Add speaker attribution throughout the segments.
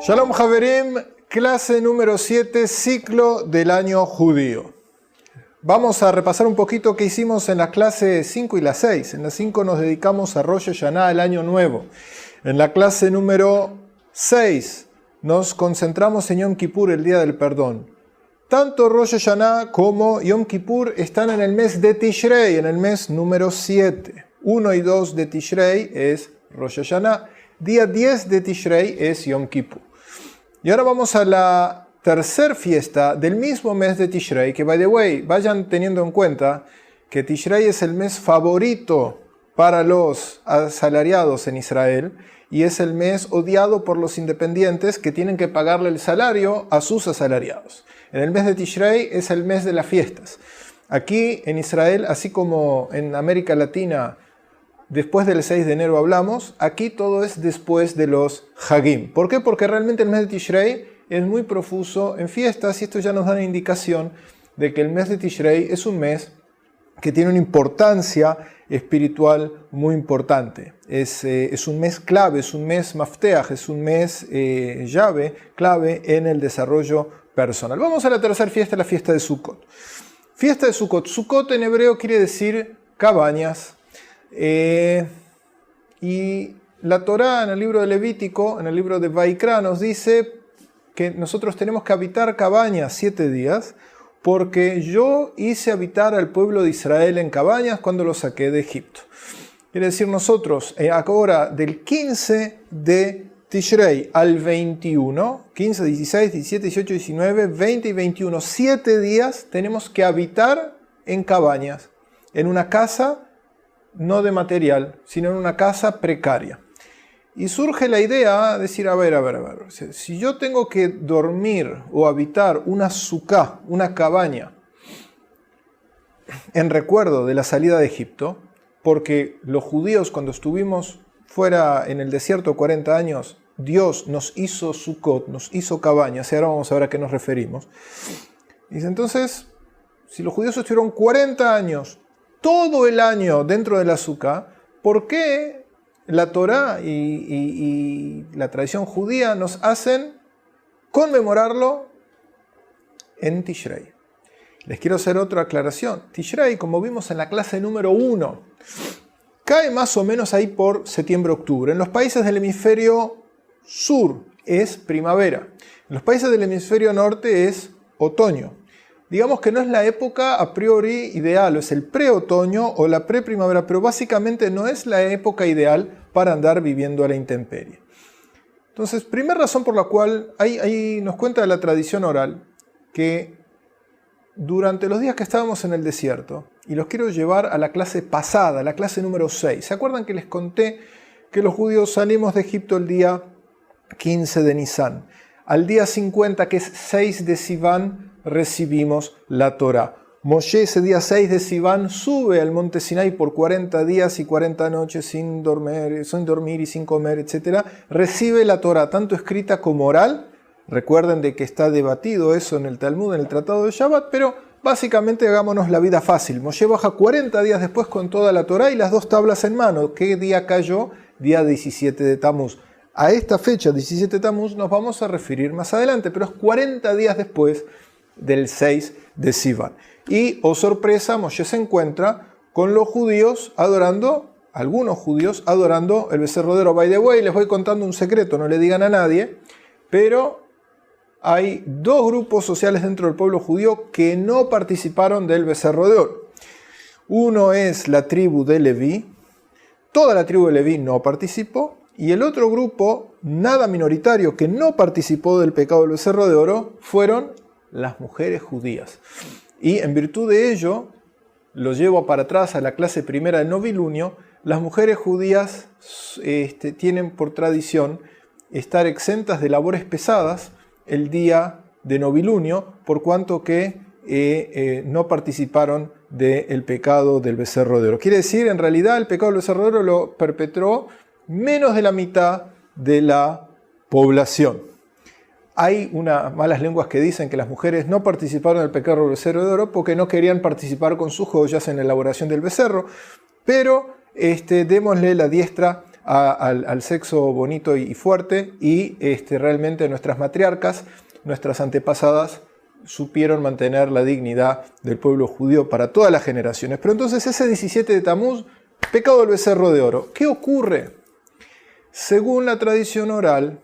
Speaker 1: Shalom Haverim, clase número 7, ciclo del año judío. Vamos a repasar un poquito qué hicimos en las clases 5 y la 6. En la 5 nos dedicamos a Rosh Hashanah, el año nuevo. En la clase número 6 nos concentramos en Yom Kippur, el día del perdón. Tanto Rosh Hashanah como Yom Kippur están en el mes de Tishrei, en el mes número 7. 1 y 2 de Tishrei es Rosh Hashanah. Día 10 de Tishrei es Yom Kippur. Y ahora vamos a la tercera fiesta del mismo mes de Tishrei, que, by the way, vayan teniendo en cuenta que Tishrei es el mes favorito para los asalariados en Israel y es el mes odiado por los independientes que tienen que pagarle el salario a sus asalariados. En el mes de Tishrei es el mes de las fiestas. Aquí en Israel, así como en América Latina, después del 6 de enero hablamos, aquí todo es después de los Hagim. ¿Por qué? Porque realmente el mes de Tishrei es muy profuso en fiestas y esto ya nos da una indicación de que el mes de Tishrei es un mes que tiene una importancia espiritual muy importante. Es un mes clave, es un mes mafteaj, es un mes llave, clave en el desarrollo personal. Vamos a la tercera fiesta, la fiesta de Sukkot. Fiesta de Sukkot. Sukkot en hebreo quiere decir cabañas. Y la Torá en el libro de Levítico, en el libro de Vaikra, nos dice que nosotros tenemos que habitar cabañas 7 días, porque yo hice habitar al pueblo de Israel en cabañas cuando lo saqué de Egipto. Quiere decir nosotros, ahora del 15 de Tishrei al 21, 15, 16, 17, 18, 19, 20 y 21, 7 días tenemos que habitar en cabañas, en una casa no de material, sino en una casa precaria. Y surge la idea de decir, a ver, si yo tengo que dormir o habitar una suká, una cabaña, en recuerdo de la salida de Egipto, porque los judíos cuando estuvimos fuera en el desierto 40 años, Dios nos hizo Sukkot, nos hizo cabañas, y ahora vamos a ver a qué nos referimos. Dice, entonces, si los judíos estuvieron 40 años, todo el año dentro de la Sukkah, ¿por qué la Torá y la tradición judía nos hacen conmemorarlo en Tishrei? Les quiero hacer otra aclaración. Tishrei, como vimos en la clase número 1, cae más o menos ahí por septiembre-octubre. En los países del hemisferio sur es primavera. En los países del hemisferio norte es otoño. Digamos que no es la época a priori ideal, es el pre-otoño o la pre-primavera, pero básicamente no es la época ideal para andar viviendo a la intemperie. Entonces, primera razón por la cual ahí nos cuenta la tradición oral que durante los días que estábamos en el desierto, y los quiero llevar a la clase pasada, la clase número 6, ¿se acuerdan que les conté que los judíos salimos de Egipto el día 15 de Nisan? Al día 50, que es 6 de Sivan, recibimos la Torá. Moshe ese día 6 de Sivan sube al monte Sinai por 40 días y 40 noches sin dormir y sin comer, etc. Recibe la Torá, tanto escrita como oral. Recuerden de que está debatido eso en el Talmud, en el Tratado de Shabbat, pero básicamente hagámonos la vida fácil. Moshe baja 40 días después con toda la Torá y las 2 tablas en mano. ¿Qué día cayó? Día 17 de Tamuz. A esta fecha, 17 de Tamuz, nos vamos a referir más adelante, pero es 40 días después del 6 de Sivan. Y, oh sorpresa, Moshe se encuentra con los judíos adorando, algunos judíos adorando el becerro de oro. By the way, les voy contando un secreto, no le digan a nadie, pero hay 2 grupos sociales dentro del pueblo judío que no participaron del becerro de oro. Uno es la tribu de Leví, toda la tribu de Leví no participó, y el otro grupo, nada minoritario, que no participó del pecado del becerro de oro, fueron las mujeres judías. Y en virtud de ello, lo llevo para atrás a la clase primera del novilunio, las mujeres judías tienen por tradición estar exentas de labores pesadas el día de novilunio, por cuanto que no participaron del pecado del becerro de oro. Quiere decir, en realidad, el pecado del becerro de oro lo perpetró menos de la mitad de la población. Hay unas malas lenguas que dicen que las mujeres no participaron del pecado del becerro de oro porque no querían participar con sus joyas en la elaboración del becerro, pero démosle la diestra al sexo bonito y fuerte, y realmente nuestras matriarcas, nuestras antepasadas, supieron mantener la dignidad del pueblo judío para todas las generaciones. Pero entonces ese 17 de Tamuz, pecado del becerro de oro, ¿qué ocurre? Según la tradición oral,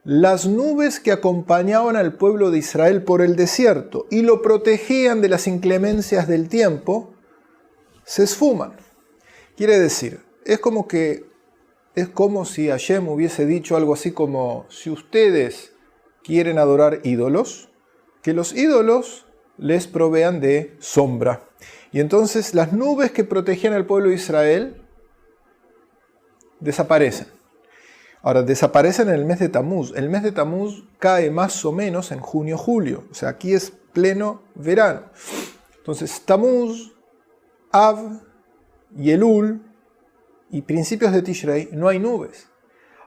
Speaker 1: las nubes que acompañaban al pueblo de Israel por el desierto y lo protegían de las inclemencias del tiempo, se esfuman. Quiere decir, es como si Hashem hubiese dicho algo así como: si ustedes quieren adorar ídolos, que los ídolos les provean de sombra. Y entonces las nubes que protegían al pueblo de Israel desaparecen. Ahora, desaparecen en el mes de Tamuz. El mes de Tamuz cae más o menos en junio-julio. O sea, aquí es pleno verano. Entonces, Tamuz, Av y Elul y principios de Tishrei no hay nubes.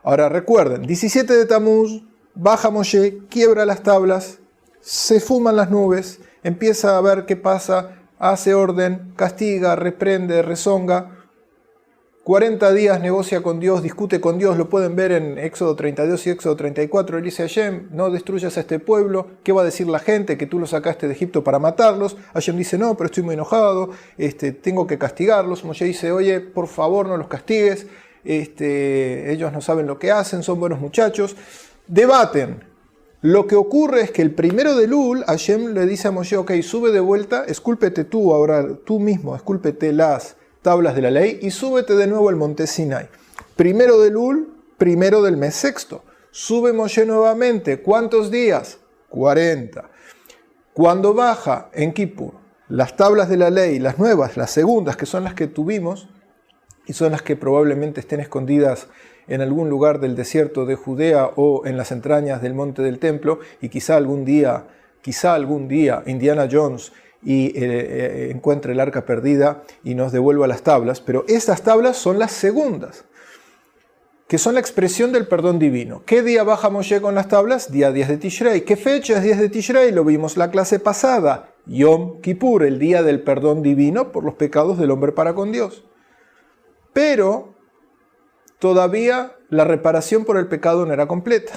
Speaker 1: Ahora, recuerden, 17 de Tamuz, baja Moshe, quiebra las tablas, se fuman las nubes, empieza a ver qué pasa, hace orden, castiga, reprende, rezonga. 40 días negocia con Dios, discute con Dios, lo pueden ver en Éxodo 32 y Éxodo 34. Él dice a Hashem: no destruyas a este pueblo, ¿qué va a decir la gente? Que tú los sacaste de Egipto para matarlos. Hashem dice: no, pero estoy muy enojado, tengo que castigarlos. Moshe dice: oye, por favor no los castigues, ellos no saben lo que hacen, son buenos muchachos. Debaten. Lo que ocurre es que el primero de Elul, Hashem le dice a Moshe: ok, sube de vuelta, escúlpete tú ahora, tú mismo, escúlpete las tablas de la ley y súbete de nuevo al monte Sinai. Primero de Elul, primero del mes sexto. Sube Moshe nuevamente. ¿Cuántos días? 40. Cuando baja en Kippur las tablas de la ley, las nuevas, las segundas, que son las que tuvimos y son las que probablemente estén escondidas en algún lugar del desierto de Judea o en las entrañas del monte del templo, y quizá algún día Indiana Jones encuentre el arca perdida y nos devuelva las tablas, pero estas tablas son las segundas, que son la expresión del perdón divino. ¿Qué día baja Moshe con las tablas? Día 10 de Tishrei. ¿Qué fecha es 10 de Tishrei? Lo vimos la clase pasada. Yom Kippur, el día del perdón divino por los pecados del hombre para con Dios. Pero todavía la reparación por el pecado no era completa,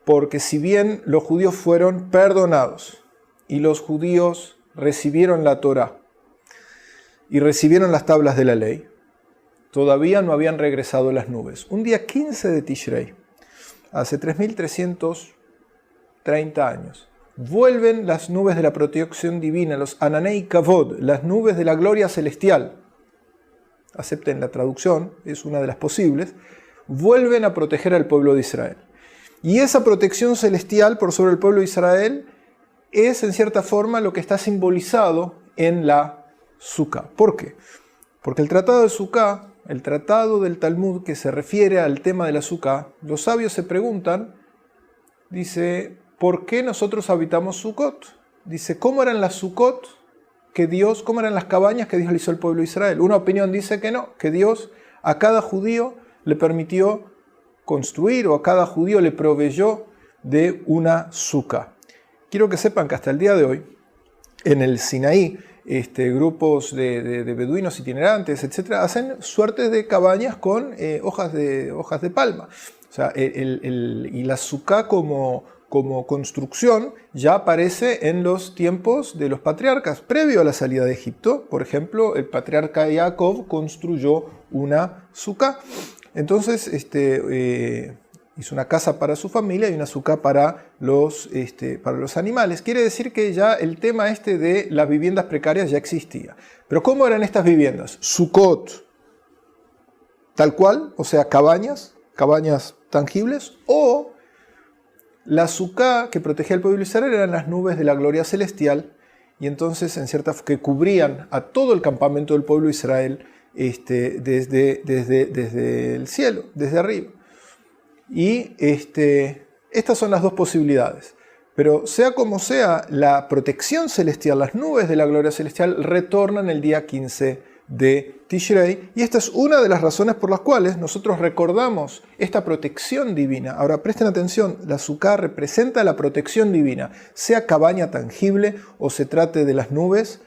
Speaker 1: porque si bien los judíos fueron perdonados y los judíos recibieron la Torá y recibieron las tablas de la ley, todavía no habían regresado las nubes. Un día 15 de Tishrei, hace 3330 años, vuelven las nubes de la protección divina, los Ananei Kavod, las nubes de la gloria celestial. Acepten la traducción, es una de las posibles. Vuelven a proteger al pueblo de Israel. Y esa protección celestial por sobre el pueblo de Israel es en cierta forma lo que está simbolizado en la Sukkah. ¿Por qué? Porque el tratado de Sukkah, el tratado del Talmud que se refiere al tema de la Sukkah, los sabios se preguntan, dice, ¿por qué nosotros habitamos Sukkot? Dice, ¿cómo eran las Sukkot cómo eran las cabañas que Dios le hizo al pueblo de Israel? Una opinión dice que no, que Dios a cada judío le permitió construir o a cada judío le proveyó de una Sukkah. Quiero que sepan que hasta el día de hoy, en el Sinaí, grupos de beduinos itinerantes, etc., hacen suertes de cabañas con hojas de palma. O sea, y la Sukkah como construcción ya aparece en los tiempos de los patriarcas. Previo a la salida de Egipto, por ejemplo, el patriarca Jacob construyó una Sukkah. Entonces, hizo una casa para su familia y una Sukkah para los animales. Quiere decir que ya el tema de las viviendas precarias ya existía. Pero ¿cómo eran estas viviendas? Sukkot, tal cual, o sea, cabañas tangibles, o la Sukkah que protegía al pueblo de Israel eran las nubes de la gloria celestial, y entonces que cubrían a todo el campamento del pueblo de Israel desde el cielo, desde arriba. Y estas son las dos posibilidades. Pero sea como sea, la protección celestial, las nubes de la gloria celestial retornan el día 15 de Tishrei, y esta es una de las razones por las cuales nosotros recordamos esta protección divina. Ahora presten atención, la Sukkah representa la protección divina, sea cabaña tangible o se trate de las nubes.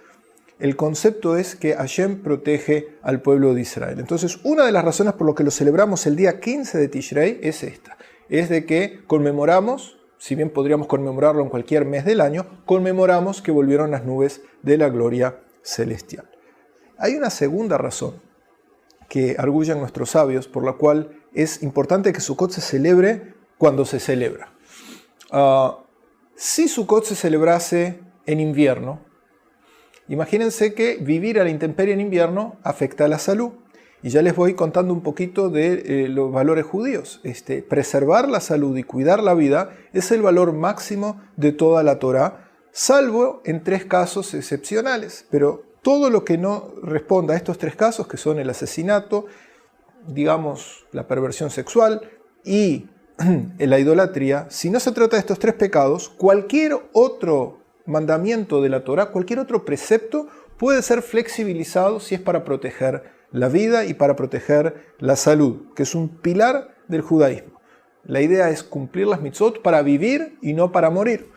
Speaker 1: el concepto es que Hashem protege al pueblo de Israel. Entonces, una de las razones por las que lo celebramos el día 15 de Tishrei es esta. Es de que conmemoramos, si bien podríamos conmemorarlo en cualquier mes del año, conmemoramos que volvieron las nubes de la gloria celestial. Hay una segunda razón que arguyen nuestros sabios, por la cual es importante que Sukkot se celebre cuando se celebra. Si Sukkot se celebrase en invierno, imagínense que vivir a la intemperie en invierno afecta a la salud. Y ya les voy contando un poquito de los valores judíos. Preservar la salud y cuidar la vida es el valor máximo de toda la Torá, salvo en 3 casos excepcionales. Pero todo lo que no responda a estos 3 casos, que son el asesinato, digamos, la perversión sexual y la idolatría, si no se trata de estos 3 pecados, cualquier otro mandamiento de la Torá, cualquier otro precepto puede ser flexibilizado si es para proteger la vida y para proteger la salud, que es un pilar del judaísmo. La idea es cumplir las mitzvot para vivir y no para morir.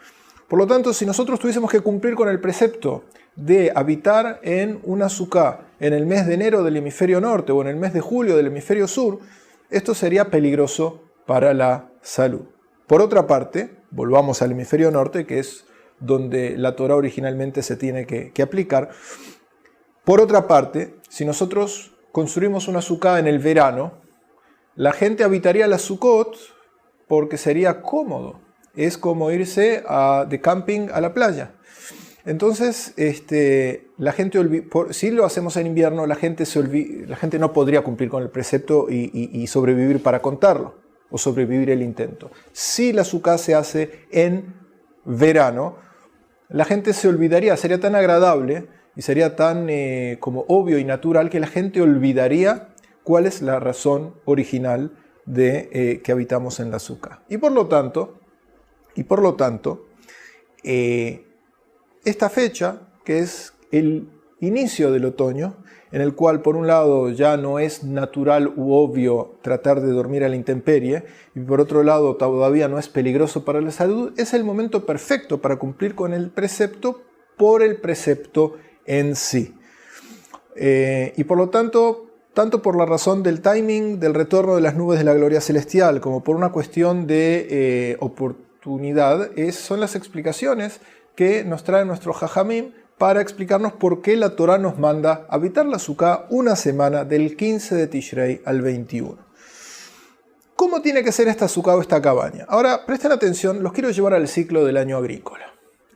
Speaker 1: Por lo tanto, si nosotros tuviésemos que cumplir con el precepto de habitar en una suká en el mes de enero del hemisferio norte o en el mes de julio del hemisferio sur, esto sería peligroso para la salud. Por otra parte, volvamos al hemisferio norte, que es donde la Torá originalmente se tiene que aplicar. Por otra parte, si nosotros construimos una suká en el verano, la gente habitaría la Sukkot porque sería cómodo. Es como irse de camping a la playa. Entonces, la gente si lo hacemos en invierno, la gente no podría cumplir con el precepto y sobrevivir para contarlo, o sobrevivir el intento. Si la suká se hace en verano, la gente se olvidaría, sería tan agradable y sería tan como obvio y natural que la gente olvidaría cuál es la razón original de que habitamos en la suká. Y por lo tanto, esta fecha, que es el inicio del otoño, en el cual por un lado ya no es natural u obvio tratar de dormir a la intemperie, y por otro lado todavía no es peligroso para la salud, es el momento perfecto para cumplir con el precepto por el precepto en sí. Y por lo tanto por la razón del timing del retorno de las nubes de la gloria celestial, como por una cuestión de oportunidad, son las explicaciones que nos trae nuestro Jajamim para explicarnos por qué la Torá nos manda habitar la suká una semana del 15 de Tishrei al 21. ¿Cómo tiene que ser esta suká o esta cabaña? Ahora, presten atención, los quiero llevar al ciclo del año agrícola.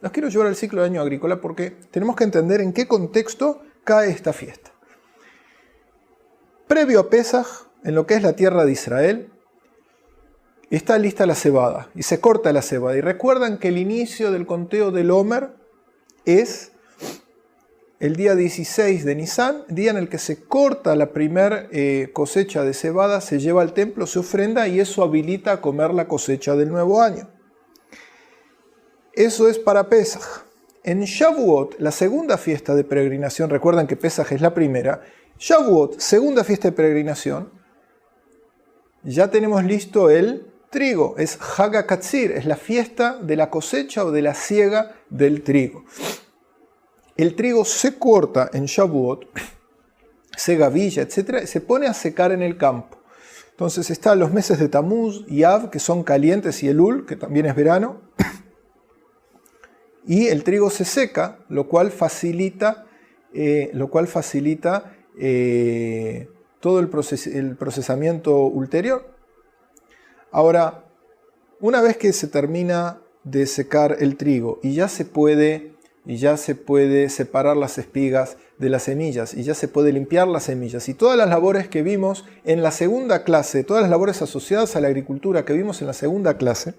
Speaker 1: Los quiero llevar al ciclo del año agrícola porque tenemos que entender en qué contexto cae esta fiesta. Previo a Pesaj, en lo que es la tierra de Israel, está lista la cebada y se corta la cebada. Y recuerdan que el inicio del conteo del Omer es el día 16 de Nisan, día en el que se corta la primer cosecha de cebada, se lleva al templo, se ofrenda y eso habilita a comer la cosecha del nuevo año. Eso es para Pesaj. En Shavuot, la segunda fiesta de peregrinación, recuerdan que Pesaj es la primera, Shavuot, segunda fiesta de peregrinación, ya tenemos listo el trigo, es Hag HaKatzir, es la fiesta de la cosecha o de la siega del trigo. El trigo se corta en Shavuot, se gavilla, etc., y se pone a secar en el campo. Entonces están los meses de Tamuz y Av, que son calientes, y Elul, que también es verano, y el trigo se seca, lo cual facilita todo el procesamiento ulterior. Ahora, una vez que se termina de secar el trigo y ya se puede separar las espigas de las semillas y ya se puede limpiar las semillas y todas las labores que vimos en la segunda clase, todas las labores asociadas a la agricultura que vimos en la segunda clase,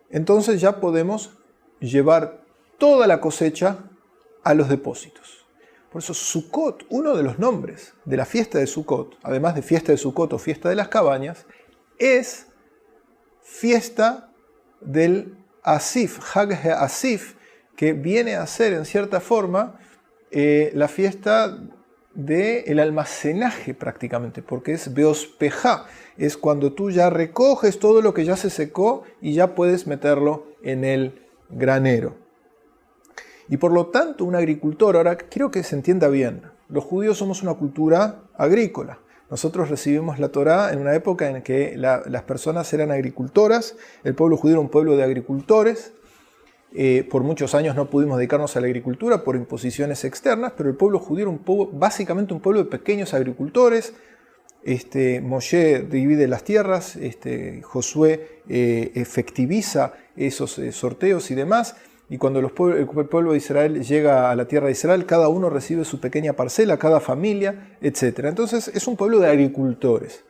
Speaker 1: entonces ya podemos llevar toda la cosecha a los depósitos. Por eso Sukkot, uno de los nombres de la fiesta de Sukkot, además de fiesta de Sukkot o fiesta de las cabañas, es fiesta del Asif, Hag HaAsif, que viene a ser en cierta forma la fiesta del almacenaje prácticamente, porque es Beospejá, es cuando tú ya recoges todo lo que ya se secó y ya puedes meterlo en el granero. Y por lo tanto, un agricultor, ahora quiero que se entienda bien, los judíos somos una cultura agrícola. Nosotros recibimos la Torá en una época en que las personas eran agricultoras, el pueblo judío era un pueblo de agricultores. Por muchos años no pudimos dedicarnos a la agricultura por imposiciones externas, pero el pueblo judío era básicamente un pueblo de pequeños agricultores. Moshe divide las tierras, Josué efectiviza esos sorteos y demás, y cuando el pueblo de Israel llega a la tierra de Israel, cada uno recibe su pequeña parcela, cada familia, etc. Entonces es un pueblo de agricultores.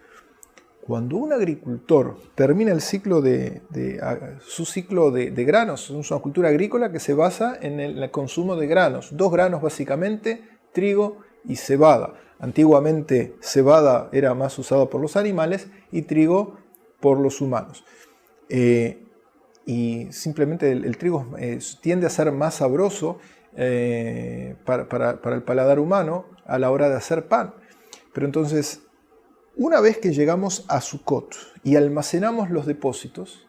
Speaker 1: Cuando un agricultor termina su ciclo de granos, es una cultura agrícola que se basa en el consumo de granos, dos granos básicamente, trigo y cebada. Antiguamente cebada era más usada por los animales y trigo por los humanos. Y simplemente el trigo tiende a ser más sabroso para el paladar humano a la hora de hacer pan. Pero entonces, una vez que llegamos a Sukkot y almacenamos los depósitos,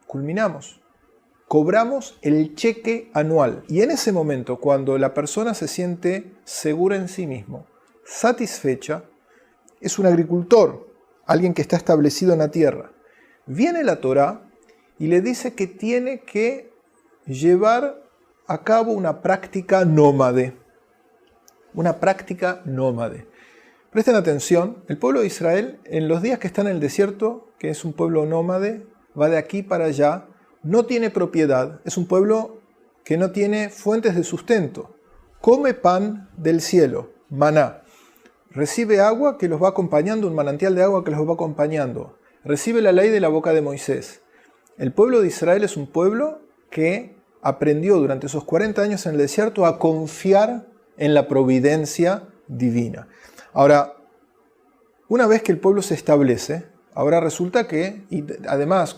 Speaker 1: culminamos. Cobramos el cheque anual. Y en ese momento, cuando la persona se siente segura en sí mismo, satisfecha, es un agricultor, alguien que está establecido en la tierra. Viene la Torá y le dice que tiene que llevar a cabo una práctica nómade. Una práctica nómade. Presten atención, el pueblo de Israel, en los días que está en el desierto, que es un pueblo nómade, va de aquí para allá, no tiene propiedad, es un pueblo que no tiene fuentes de sustento. Come pan del cielo, maná. Recibe agua que los va acompañando, un manantial de agua que los va acompañando. Recibe la ley de la boca de Moisés. El pueblo de Israel es un pueblo que aprendió durante esos 40 años en el desierto a confiar en la providencia divina. Ahora, una vez que el pueblo se establece, ahora resulta que, y además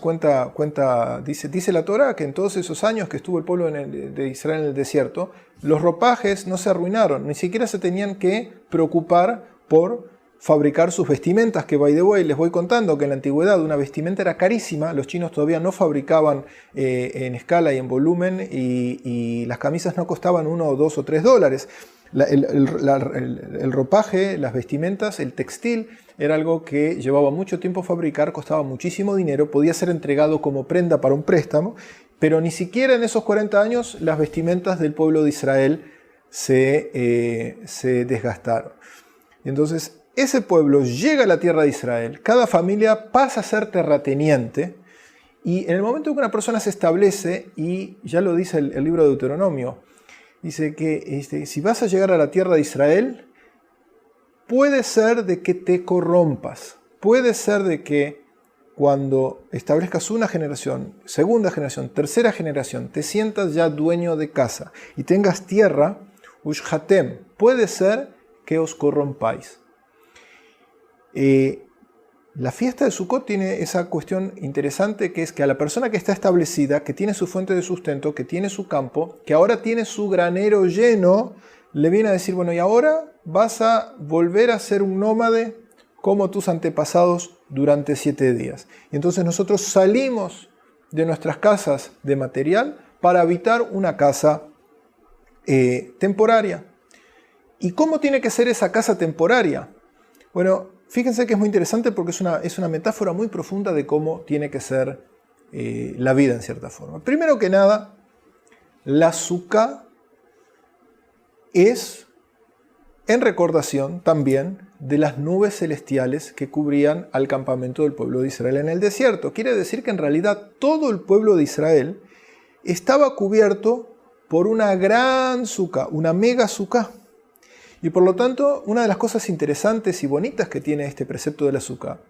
Speaker 1: dice la Torá que en todos esos años que estuvo el pueblo de Israel en el desierto, los ropajes no se arruinaron, ni siquiera se tenían que preocupar por fabricar sus vestimentas, que by the way les voy contando que en la antigüedad una vestimenta era carísima, los chinos todavía no fabricaban en escala y en volumen, y las camisas no costaban $1, $2 o $3. El ropaje, las vestimentas, el textil era algo que llevaba mucho tiempo fabricar, costaba muchísimo dinero, podía ser entregado como prenda para un préstamo, pero ni siquiera en esos 40 años las vestimentas del pueblo de Israel se desgastaron. Entonces, ese pueblo llega a la tierra de Israel, cada familia pasa a ser terrateniente, y en el momento en que una persona se establece, y ya lo dice el libro de Deuteronomio, dice que si vas a llegar a la tierra de Israel, puede ser de que te corrompas, puede ser de que cuando establezcas una generación, segunda generación, tercera generación, te sientas ya dueño de casa y tengas tierra, ushhatem, puede ser que os corrompáis. La fiesta de Sukkot tiene esa cuestión interesante, que es que a la persona que está establecida, que tiene su fuente de sustento, que tiene su campo, que ahora tiene su granero lleno, le viene a decir, bueno, y ahora vas a volver a ser un nómade como tus antepasados durante 7 días. Y entonces nosotros salimos de nuestras casas de material para habitar una casa temporaria. ¿Y cómo tiene que ser esa casa temporaria? Bueno, fíjense que es muy interesante porque es una metáfora muy profunda de cómo tiene que ser la vida en cierta forma. Primero que nada, la Sukkah es en recordación también de las nubes celestiales que cubrían al campamento del pueblo de Israel en el desierto. Quiere decir que en realidad todo el pueblo de Israel estaba cubierto por una gran Sukkah, una mega Sukkah. Y por lo tanto, una de las cosas interesantes y bonitas que tiene este precepto de la Sukkah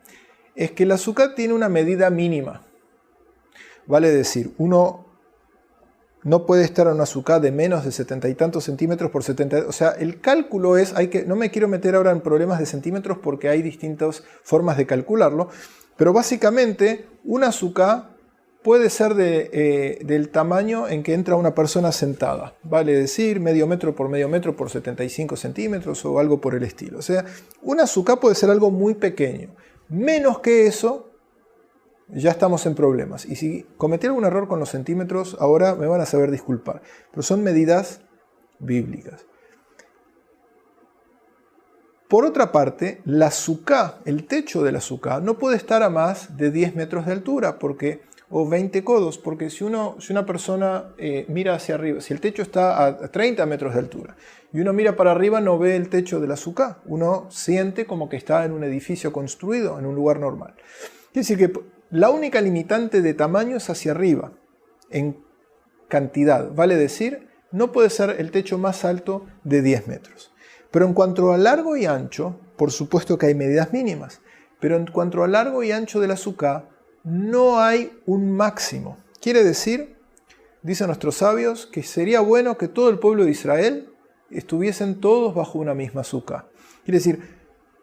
Speaker 1: es que la Sukkah tiene una medida mínima. Vale decir, uno no puede estar en una Sukkah de menos de 70 y tantos centímetros por 70. O sea, el cálculo es, no me quiero meter ahora en problemas de centímetros porque hay distintas formas de calcularlo, pero básicamente una Sukkah puede ser del tamaño en que entra una persona sentada. Vale decir, medio metro por 75 centímetros o algo por el estilo. O sea, una Sukkah puede ser algo muy pequeño. Menos que eso ya estamos en problemas. Y si cometí algún error con los centímetros, ahora me van a saber disculpar. Pero son medidas bíblicas. Por otra parte, la suká, el techo de la suká, no puede estar a más de 10 metros de altura o 20 codos, porque si una persona mira hacia arriba, si el techo está a 30 metros de altura y uno mira para arriba, no ve el techo de la suká. Uno siente como que está en un edificio construido, en un lugar normal. Quiere decir que la única limitante de tamaño es hacia arriba, en cantidad. Vale decir, no puede ser el techo más alto de 10 metros. Pero en cuanto a largo y ancho, por supuesto que hay medidas mínimas, pero en cuanto a largo y ancho de la suká, no hay un máximo. Quiere decir, dicen nuestros sabios, que sería bueno que todo el pueblo de Israel estuviesen todos bajo una misma suká. Quiere decir,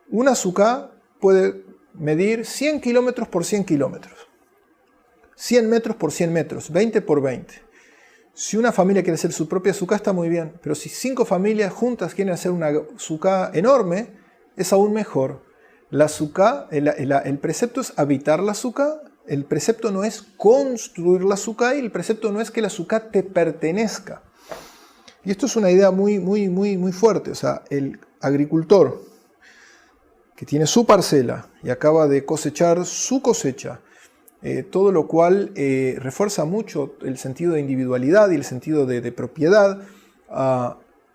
Speaker 1: una suká puede medir 100 kilómetros por 100 kilómetros, 100 metros por 100 metros, 20 por 20. Si una familia quiere hacer su propia suká está muy bien, pero si 5 familias juntas quieren hacer una suká enorme, es aún mejor. La suká, el precepto es habitar la suká, el precepto no es construir la suká y el precepto no es que la suká te pertenezca. Y esto es una idea muy fuerte. O sea, el agricultor que tiene su parcela y acaba de cosechar su cosecha, todo lo cual refuerza mucho el sentido de individualidad y el sentido de propiedad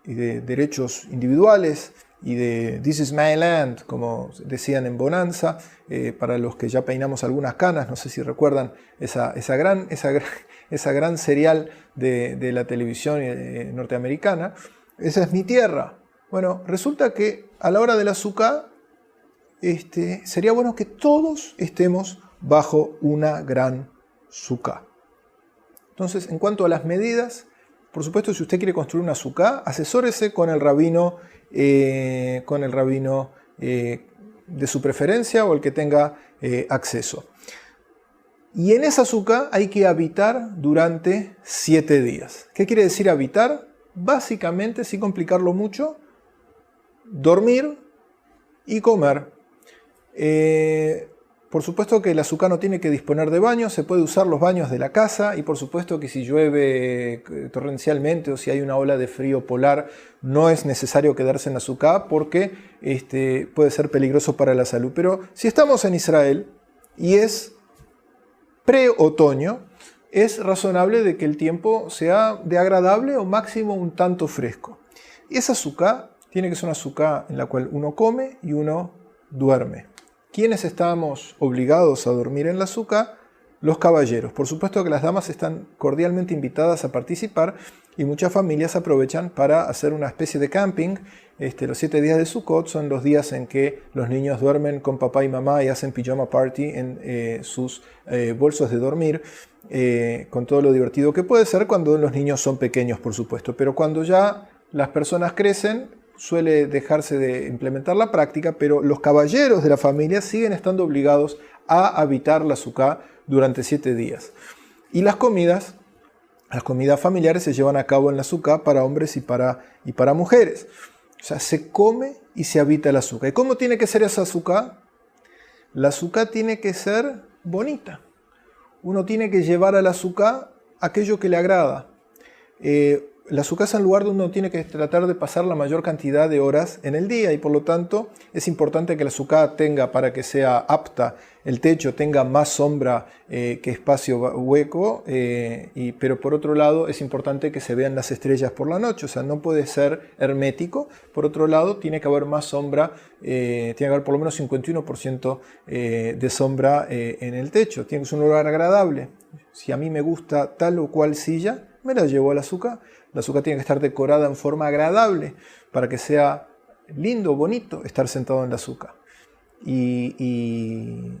Speaker 1: y de derechos individuales y de "This is my land", como decían en Bonanza, para los que ya peinamos algunas canas, no sé si recuerdan esa gran serial de la televisión norteamericana. Esa es mi tierra. Bueno, resulta que a la hora de la suká, sería bueno que todos estemos bajo una gran suká. Entonces, en cuanto a las medidas, por supuesto, si usted quiere construir una suká, asesórese con el rabino de su preferencia o el que tenga acceso. Y en esa suká hay que habitar durante 7 días. ¿Qué quiere decir habitar? Básicamente, sin complicarlo mucho, dormir y comer. Por supuesto que la suká no tiene que disponer de baños, se puede usar los baños de la casa y por supuesto que si llueve torrencialmente o si hay una ola de frío polar no es necesario quedarse en la suká porque puede ser peligroso para la salud. Pero si estamos en Israel y es pre-otoño, es razonable de que el tiempo sea de agradable o máximo un tanto fresco. Y esa suká tiene que ser una suká en la cual uno come y uno duerme. ¿Quiénes estamos obligados a dormir en la suká? Los caballeros. Por supuesto que las damas están cordialmente invitadas a participar y muchas familias aprovechan para hacer una especie de camping. Los 7 días de Sukkot son los días en que los niños duermen con papá y mamá y hacen pijama party en sus bolsos de dormir, con todo lo divertido que puede ser cuando los niños son pequeños, por supuesto. Pero cuando ya las personas crecen, suele dejarse de implementar la práctica, pero los caballeros de la familia siguen estando obligados a habitar la suká durante 7 días. Y las comidas familiares se llevan a cabo en la suká para hombres y para mujeres. O sea, se come y se habita la suká. ¿Y cómo tiene que ser esa suká? La suká tiene que ser bonita. Uno tiene que llevar a la suká aquello que le agrada. La suká es un lugar donde uno tiene que tratar de pasar la mayor cantidad de horas en el día y por lo tanto es importante que la suká tenga, para que sea apta, el techo tenga más sombra que espacio hueco, pero por otro lado es importante que se vean las estrellas por la noche, o sea, no puede ser hermético. Por otro lado, tiene que haber más sombra, tiene que haber por lo menos 51% de sombra en el techo. Tiene que ser un lugar agradable. Si a mí me gusta tal o cual silla, me la llevo a la suká. La suká tiene que estar decorada en forma agradable para que sea lindo, bonito estar sentado en la suká. Y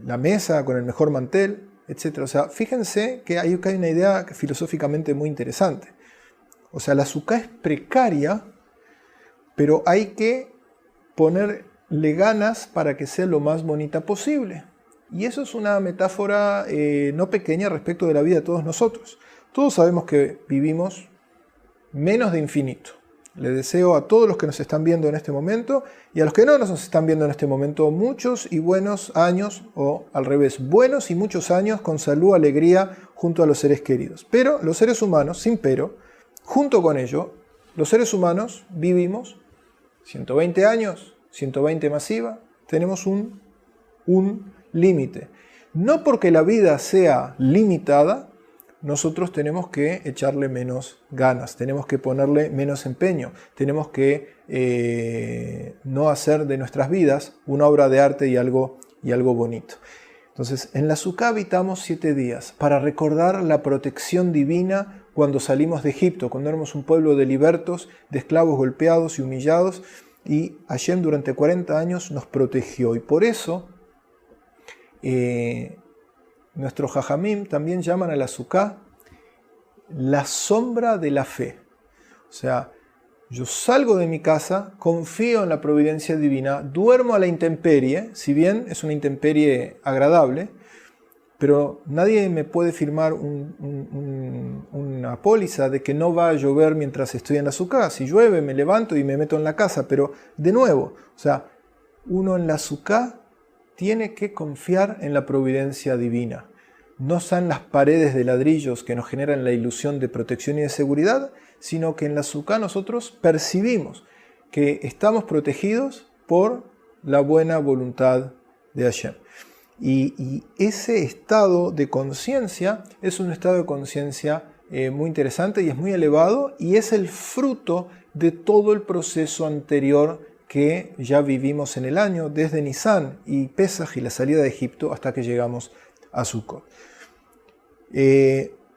Speaker 1: la mesa con el mejor mantel, etc. O sea, fíjense que hay una idea filosóficamente muy interesante. O sea, la suká es precaria, pero hay que ponerle ganas para que sea lo más bonita posible. Y eso es una metáfora no pequeña respecto de la vida de todos nosotros. Todos sabemos que vivimos menos de infinito. le deseo a todos los que nos están viendo en este momento y a los que no nos están viendo en este momento muchos y buenos años, o al revés, buenos y muchos años con salud, alegría junto a los seres queridos. Pero los seres humanos, sin pero, junto con ello, los seres humanos vivimos 120 años, 120 masiva, tenemos un límite. No porque la vida sea limitada, nosotros tenemos que echarle menos ganas, tenemos que ponerle menos empeño, tenemos que no hacer de nuestras vidas una obra de arte y algo bonito. Entonces, en la Suká habitamos 7 días para recordar la protección divina cuando salimos de Egipto, cuando éramos un pueblo de libertos, de esclavos golpeados y humillados, y Hashem durante 40 años nos protegió. Y por eso nuestros Jajamim también llaman a la Suká la sombra de la fe. O sea, yo salgo de mi casa, confío en la providencia divina, duermo a la intemperie, si bien es una intemperie agradable, pero nadie me puede firmar una póliza de que no va a llover mientras estoy en la Suká. Si llueve, me levanto y me meto en la casa, pero de nuevo, o sea, uno en la Suká tiene que confiar en la providencia divina. No son las paredes de ladrillos que nos generan la ilusión de protección y de seguridad, sino que en la Suká nosotros percibimos que estamos protegidos por la buena voluntad de Hashem. Y ese estado de conciencia es un estado de conciencia muy interesante y es muy elevado, y es el fruto de todo el proceso anterior que ya vivimos en el año, desde Nisan y Pesaj y la salida de Egipto hasta que llegamos a Sukkot.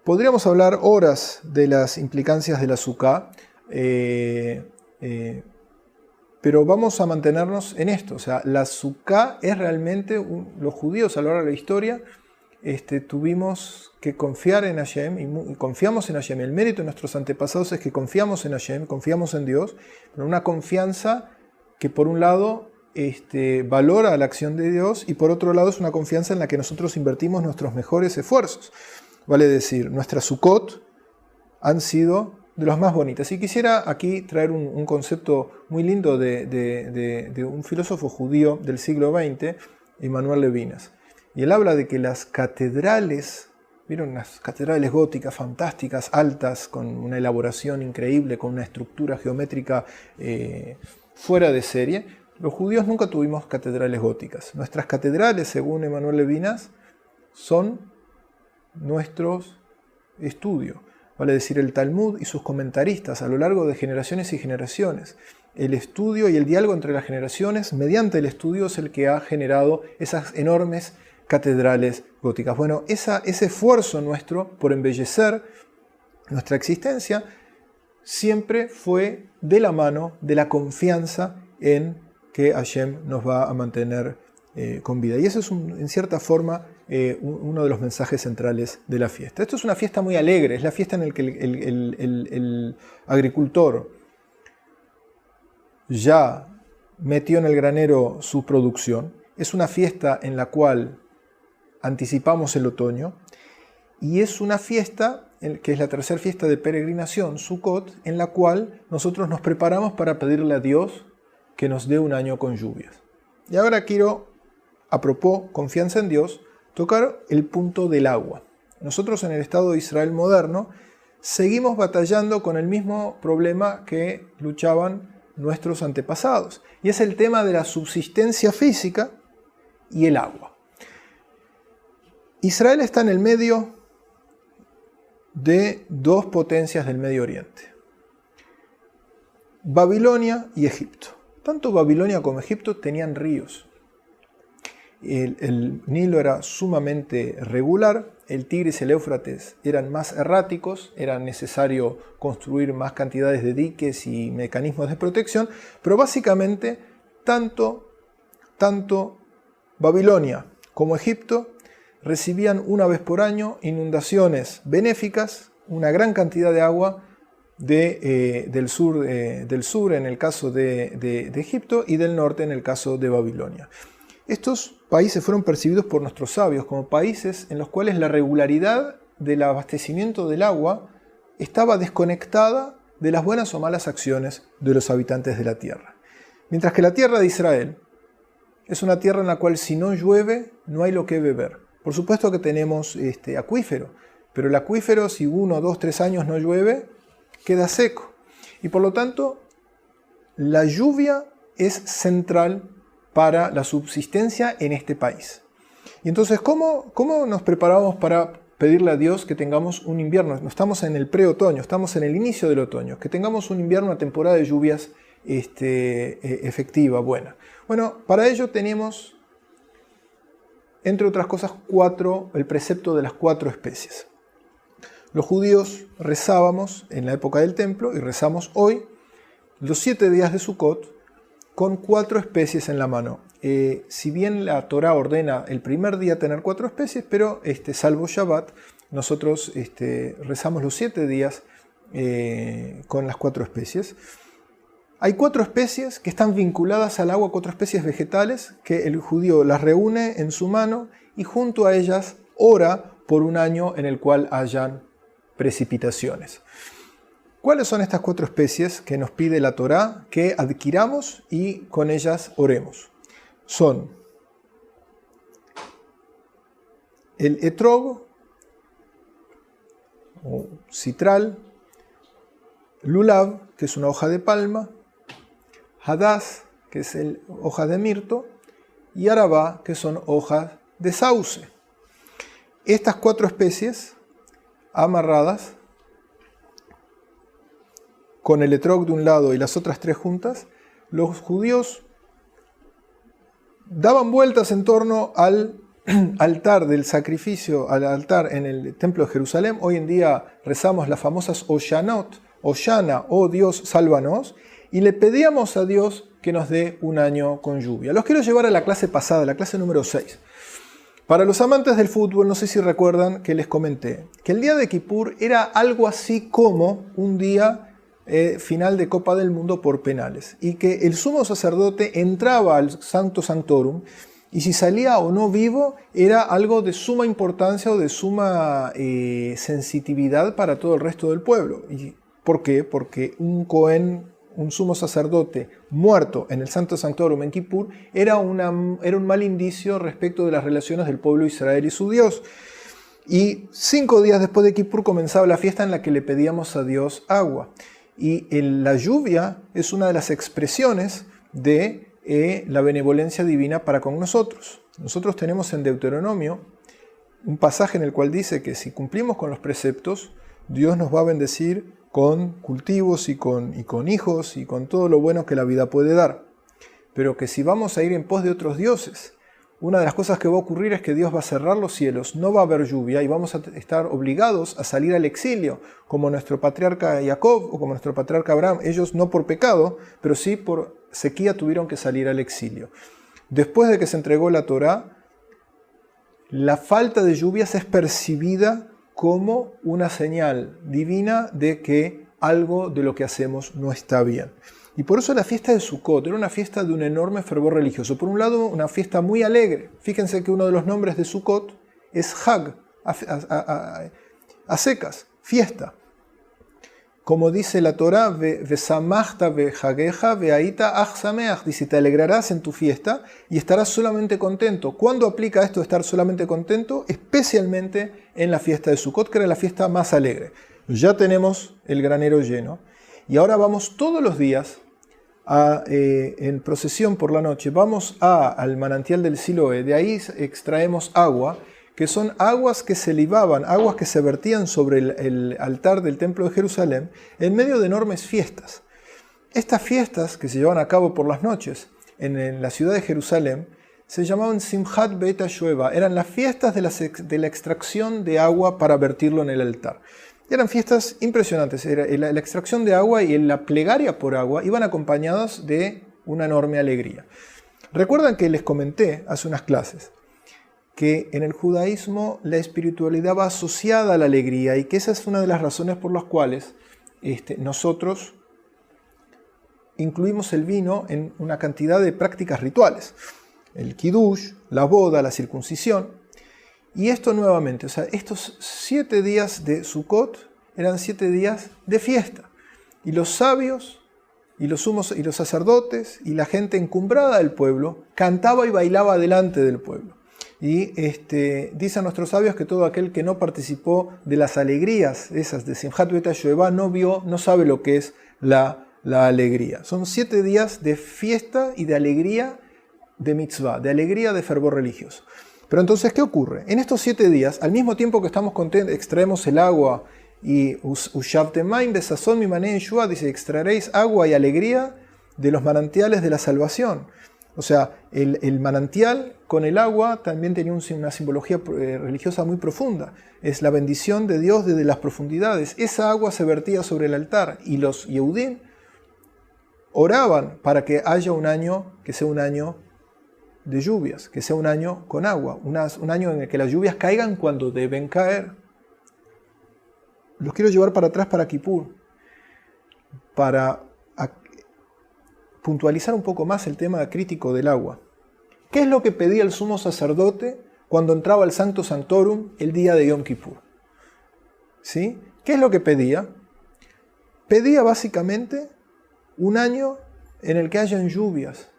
Speaker 1: Podríamos hablar horas de las implicancias de la Suká, pero vamos a mantenernos en esto. O sea, la Suká es realmente, los judíos a lo largo de la historia tuvimos que confiar en Hashem, y confiamos en Hashem. El mérito de nuestros antepasados es que confiamos en Hashem, confiamos en Dios, pero una confianza que por un lado valora la acción de Dios, y por otro lado es una confianza en la que nosotros invertimos nuestros mejores esfuerzos. Vale decir, nuestras Sukkot han sido de las más bonitas. Y quisiera aquí traer un concepto muy lindo de un filósofo judío del siglo XX, Emmanuel Levinas. Y él habla de que las catedrales, ¿vieron? Las catedrales góticas fantásticas, altas, con una elaboración increíble, con una estructura geométrica fuera de serie. Los judíos nunca tuvimos catedrales góticas. Nuestras catedrales, según Emmanuel Levinas, son nuestros estudios. Vale decir, el Talmud y sus comentaristas a lo largo de generaciones y generaciones. El estudio y el diálogo entre las generaciones, mediante el estudio, es el que ha generado esas enormes catedrales góticas. Bueno, ese esfuerzo nuestro por embellecer nuestra existencia siempre fue de la mano de la confianza en que Hashem nos va a mantener con vida. Y eso es, en cierta forma, uno de los mensajes centrales de la fiesta. Esto es una fiesta muy alegre, es la fiesta en la que el agricultor ya metió en el granero su producción. Es una fiesta en la cual anticipamos el otoño, y es una fiesta que es la tercera fiesta de peregrinación, Sukkot, en la cual nosotros nos preparamos para pedirle a Dios que nos dé un año con lluvias. Y ahora quiero, a propósito, confianza en Dios, tocar el punto del agua. Nosotros en el Estado de Israel moderno seguimos batallando con el mismo problema que luchaban nuestros antepasados, y es el tema de la subsistencia física y el agua. Israel está en el medio de dos potencias del Medio Oriente, Babilonia y Egipto. Tanto Babilonia como Egipto tenían ríos. El Nilo era sumamente regular, el Tigris y el Éufrates eran más erráticos, era necesario construir más cantidades de diques y mecanismos de protección, pero básicamente tanto Babilonia como Egipto recibían una vez por año inundaciones benéficas, una gran cantidad de agua del sur en el caso de Egipto y del norte en el caso de Babilonia. Estos países fueron percibidos por nuestros sabios como países en los cuales la regularidad del abastecimiento del agua estaba desconectada de las buenas o malas acciones de los habitantes de la tierra. Mientras que la tierra de Israel es una tierra en la cual si no llueve, no hay lo que beber. Por supuesto que tenemos acuífero, pero el acuífero, si 1, 2, 3 años no llueve, queda seco. Y por lo tanto, la lluvia es central para la subsistencia en este país. Y entonces, ¿cómo nos preparamos para pedirle a Dios que tengamos un invierno? No estamos en el pre-otoño, estamos en el inicio del otoño, que tengamos un invierno, una temporada de lluvias efectiva, buena. Bueno, para ello tenemos, entre otras cosas, el precepto de las 4 especies. Los judíos rezábamos en la época del templo y rezamos hoy los 7 días de Sukkot con 4 especies en la mano. Si bien la Torá ordena el primer día tener 4 especies, pero salvo Shabbat, nosotros rezamos los 7 días con las 4 especies. Hay 4 especies que están vinculadas al agua, 4 especies vegetales, que el judío las reúne en su mano y junto a ellas ora por un año en el cual hayan precipitaciones. ¿Cuáles son estas 4 especies que nos pide la Torá que adquiramos y con ellas oremos? Son el etrog, o citral, lulav, que es una hoja de palma, hadás, que es hoja de mirto, y arabá, que son hojas de sauce. Estas 4 especies amarradas con el etrog de un lado y las otras 3 juntas, los judíos daban vueltas en torno al altar del sacrificio, al altar en el templo de Jerusalén. Hoy en día rezamos las famosas Oshanot, Oshana, oh Dios, sálvanos, y le pedíamos a Dios que nos dé un año con lluvia. Los quiero llevar a la clase pasada, la clase número 6. Para los amantes del fútbol, no sé si recuerdan que les comenté que el día de Kippur era algo así como un día final de Copa del Mundo por penales, y que el sumo sacerdote entraba al Sancto Sanctorum y si salía o no vivo era algo de suma importancia o de suma sensitividad para todo el resto del pueblo. ¿Y por qué? Porque un Cohen, un sumo sacerdote muerto en el Santo Sanctorum en Kippur era un mal indicio respecto de las relaciones del pueblo de Israel y su Dios. Y 5 días después de Kippur comenzaba la fiesta en la que le pedíamos a Dios agua. Y la lluvia es una de las expresiones de la benevolencia divina para con nosotros. Nosotros tenemos en Deuteronomio un pasaje en el cual dice que si cumplimos con los preceptos, Dios nos va a bendecir con cultivos y con hijos y con todo lo bueno que la vida puede dar. Pero que si vamos a ir en pos de otros dioses, una de las cosas que va a ocurrir es que Dios va a cerrar los cielos, no va a haber lluvia y vamos a estar obligados a salir al exilio, como nuestro patriarca Jacob o como nuestro patriarca Abraham. Ellos no por pecado, pero sí por sequía tuvieron que salir al exilio. Después de que se entregó la Torá, la falta de lluvias es percibida como una señal divina de que algo de lo que hacemos no está bien. Y por eso la fiesta de Sukkot era una fiesta de un enorme fervor religioso. Por un lado, una fiesta muy alegre. Fíjense que uno de los nombres de Sukkot es Hag, a secas, fiesta. Como dice la Torá, Vesamachta vehageja veaita ach sameach, dice, te alegrarás en tu fiesta y estarás solamente contento. ¿Cuándo aplica esto de estar solamente contento? Especialmente en la fiesta de Sukkot, que era la fiesta más alegre. Ya tenemos el granero lleno. Y ahora vamos todos los días en procesión por la noche, vamos al manantial del Siloé, de ahí extraemos agua, que son aguas que se libaban, aguas que se vertían sobre el altar del templo de Jerusalén en medio de enormes fiestas. Estas fiestas que se llevaban a cabo por las noches en la ciudad de Jerusalén se llamaban Simchat Beit HaShoeva, eran las fiestas de la extracción de agua para vertirlo en el altar. Eran fiestas impresionantes. La extracción de agua y la plegaria por agua iban acompañadas de una enorme alegría. Recuerdan que les comenté hace unas clases que en el judaísmo la espiritualidad va asociada a la alegría y que esa es una de las razones por las cuales nosotros incluimos el vino en una cantidad de prácticas rituales. El kiddush, la boda, la circuncisión. Y esto nuevamente, o sea, estos 7 días de Sukkot eran 7 días de fiesta. y los sabios y los sumos y los sacerdotes y la gente encumbrada del pueblo cantaba y bailaba delante del pueblo. Y dicen nuestros sabios que todo aquel que no participó de las alegrías esas de Simchat Beit HaShoevah no sabe lo que es la alegría. Son 7 días de fiesta y de alegría de mitzvah, de alegría de fervor religioso. Pero entonces, ¿qué ocurre? En estos 7 días, al mismo tiempo que estamos contentos, extraemos el agua y Ushavtemaim besazón mi mané Yeshua, dice, extraeréis agua y alegría de los manantiales de la salvación. O sea, el manantial con el agua también tenía una simbología religiosa muy profunda. Es la bendición de Dios desde las profundidades. Esa agua se vertía sobre el altar y los Yehudim oraban para que haya un año que sea un año de lluvias, que sea un año con agua, un año en el que las lluvias caigan cuando deben caer. Los quiero llevar para atrás para Kippur, para puntualizar un poco más el tema crítico del agua. ¿Qué es lo que pedía el sumo sacerdote cuando entraba al Sancto Sanctorum el día de Yom Kippur? ¿Sí? ¿Qué es lo que pedía? Pedía básicamente un año en el que hayan lluvias.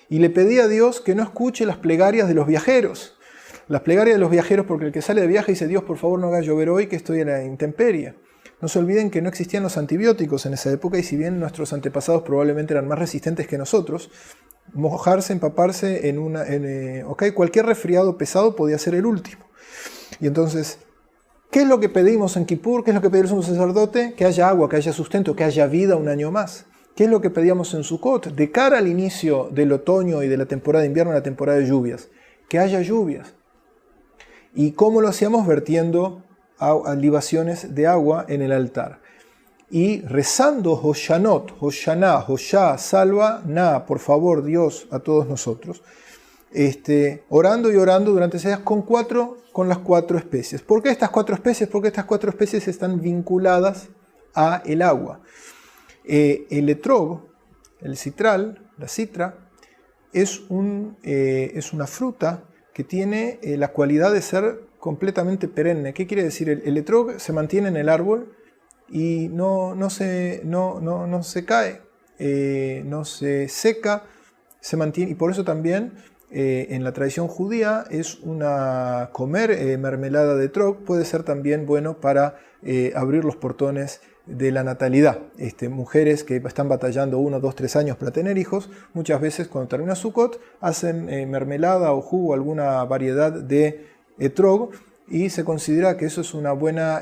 Speaker 1: Y le pedía a Dios que no escuche las plegarias de los viajeros. Las plegarias de los viajeros, porque el que sale de viaje dice, Dios, por favor no haga llover hoy que estoy en la intemperie. No se olviden que no existían los antibióticos en esa época y si bien nuestros antepasados probablemente eran más resistentes que nosotros, mojarse, empaparse cualquier resfriado pesado podía ser el último. Y entonces, ¿qué es lo que pedimos en Kippur? ¿Qué es lo que pedía el sumo sacerdote? Que haya agua, que haya sustento, que haya vida un año más. ¿Qué es lo que pedíamos en Sukkot? De cara al inicio del otoño y de la temporada de invierno, la temporada de lluvias. Que haya lluvias. ¿Y cómo lo hacíamos? Vertiendo libaciones de agua en el altar. Y rezando Hoshanot, Hoshaná, Hoshá, salva, na, por favor, Dios, a todos nosotros. Orando y orando durante 6 días con las 4 especies. ¿Por qué estas 4 especies? Porque estas 4 especies están vinculadas a el agua. El etrog, el citral, la citra, es una fruta que tiene la cualidad de ser completamente perenne. ¿Qué quiere decir? El etrog se mantiene en el árbol y no se cae, no se seca, se mantiene, y por eso también en la tradición judía comer mermelada de etrog puede ser también bueno para abrir los portones de la natalidad. Mujeres que están batallando 1, 2, 3 años para tener hijos, muchas veces cuando termina Sukkot hacen mermelada o jugo, alguna variedad de etrog, y se considera que eso es una buena,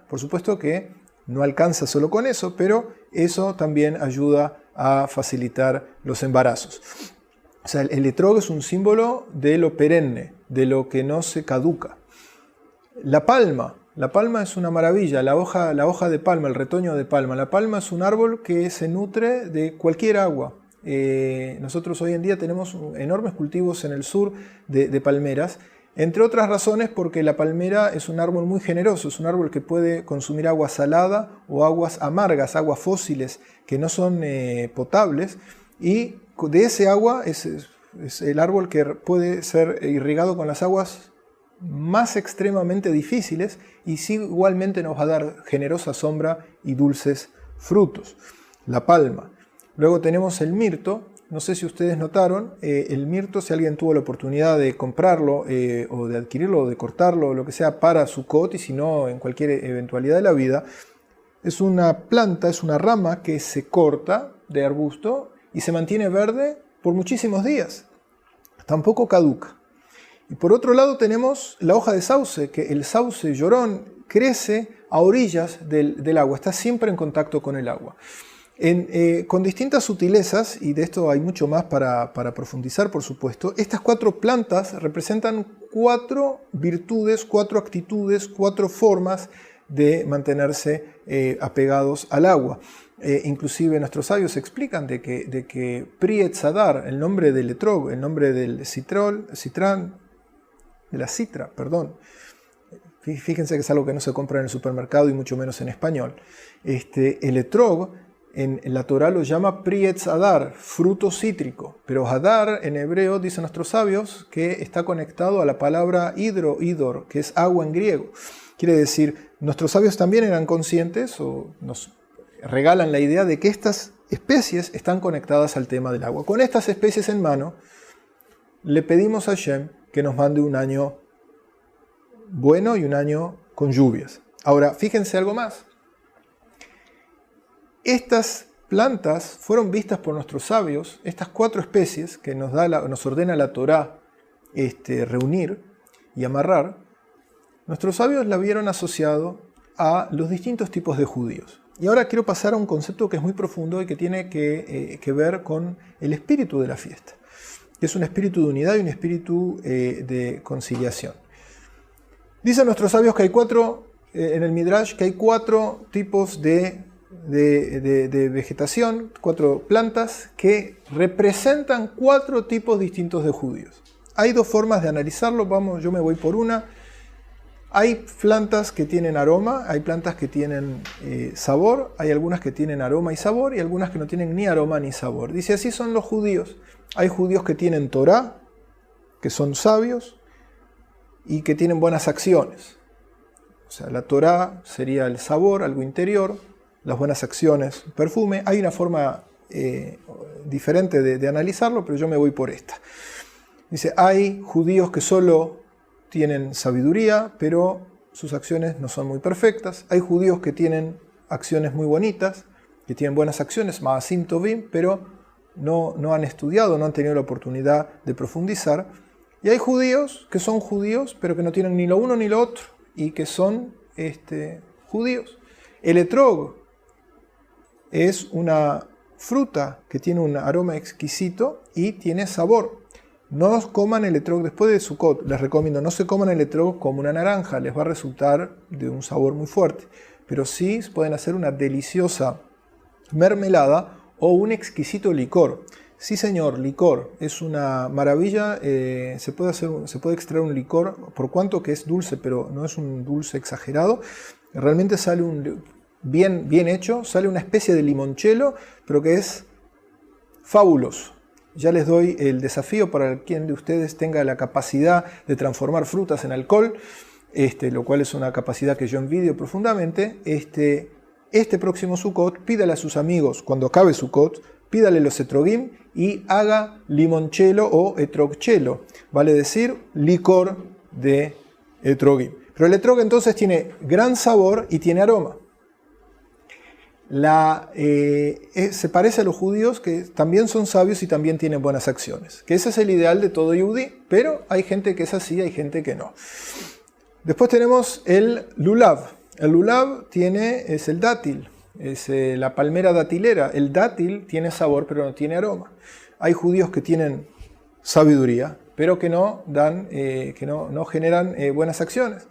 Speaker 1: por supuesto que no alcanza solo con eso, pero eso también ayuda a facilitar los embarazos. O sea, el etrog es un símbolo de lo perenne, de lo que no se caduca. La palma es una maravilla, la hoja de palma, el retoño de palma. La palma es un árbol que se nutre de cualquier agua. Nosotros hoy en día tenemos enormes cultivos en el sur de palmeras, entre otras razones porque la palmera es un árbol muy generoso, es un árbol que puede consumir agua salada o aguas amargas, aguas fósiles que no son potables, y de ese agua es el árbol que puede ser irrigado con las aguas más extremadamente difíciles y sí igualmente nos va a dar generosa sombra y dulces frutos. La palma. Luego tenemos el mirto. No sé si ustedes notaron, el mirto, si alguien tuvo la oportunidad de comprarlo o de adquirirlo o de cortarlo o lo que sea para Sukkot, y si no en cualquier eventualidad de la vida, es una planta, es una rama que se corta de arbusto y se mantiene verde por muchísimos días. Tampoco caduca. Y por otro lado tenemos la hoja de sauce, que el sauce llorón crece a orillas del agua, está siempre en contacto con el agua. Con distintas sutilezas, y de esto hay mucho más para profundizar, por supuesto, estas 4 plantas representan 4 virtudes, 4 actitudes, 4 formas de mantenerse apegados al agua. Inclusive nuestros sabios explican de que Pri Etz Hadar, el nombre del etrog, el nombre del de la citra, perdón. Fíjense que es algo que no se compra en el supermercado y mucho menos en español. El etrog en la Torá lo llama Pri Etz Hadar, fruto cítrico, pero Hadar en hebreo, dicen nuestros sabios, que está conectado a la palabra hidor, que es agua en griego. Quiere decir, nuestros sabios también eran conscientes o nos regalan la idea de que estas especies están conectadas al tema del agua. Con estas especies en mano, le pedimos a Hashem que nos mande un año bueno y un año con lluvias. Ahora, fíjense algo más. Estas plantas fueron vistas por nuestros sabios, estas 4 especies que nos ordena la Torá reunir y amarrar, nuestros sabios la vieron asociado a los distintos tipos de judíos. Y ahora quiero pasar a un concepto que es muy profundo y que tiene que ver con el espíritu de la fiesta, que es un espíritu de unidad y un espíritu de conciliación. Dicen nuestros sabios que hay en el Midrash, que hay 4 tipos de vegetación, 4 plantas que representan 4 tipos distintos de judíos. Hay 2 formas de analizarlo, yo me voy por una. Hay plantas que tienen aroma, hay plantas que tienen sabor, hay algunas que tienen aroma y sabor y algunas que no tienen ni aroma ni sabor. Dice, así son los judíos. Hay judíos que tienen Torá, que son sabios y que tienen buenas acciones. O sea, la Torá sería el sabor, algo interior, las buenas acciones, perfume. Hay una forma diferente de analizarlo, pero yo me voy por esta. Dice, hay judíos que solo tienen sabiduría, pero sus acciones no son muy perfectas. Hay judíos que tienen acciones muy bonitas, que tienen buenas acciones, ma'asim tovim, pero no han estudiado, no han tenido la oportunidad de profundizar. Y hay judíos que son judíos, pero que no tienen ni lo uno ni lo otro, y que son judíos. El etrog es una fruta que tiene un aroma exquisito y tiene sabor. No coman el etrog después de Sukkot. Les recomiendo, no se coman el etrog como una naranja, les va a resultar de un sabor muy fuerte. Pero sí pueden hacer una deliciosa mermelada o un exquisito licor. Sí señor, licor, es una maravilla. Se puede extraer un licor, por cuanto que es dulce, pero no es un dulce exagerado. Realmente sale bien hecho, sale una especie de limoncello, pero que es fabuloso. Ya les doy el desafío para quien de ustedes tenga la capacidad de transformar frutas en alcohol, lo cual es una capacidad que yo envidio profundamente. Este próximo Sukkot, pídale a sus amigos, cuando acabe Sukkot, pídale los etrogim y haga limoncello o etrogcello, vale decir licor de etrogim. Pero el etrog entonces tiene gran sabor y tiene aroma. Se parece a los judíos, que también son sabios y también tienen buenas acciones. Que ese es el ideal de todo yudí, pero hay gente que es así, hay gente que no. Después tenemos el lulav. El lulav es el dátil, es la palmera datilera. El dátil tiene sabor, pero no tiene aroma. Hay judíos que tienen sabiduría, pero que no generan buenas acciones.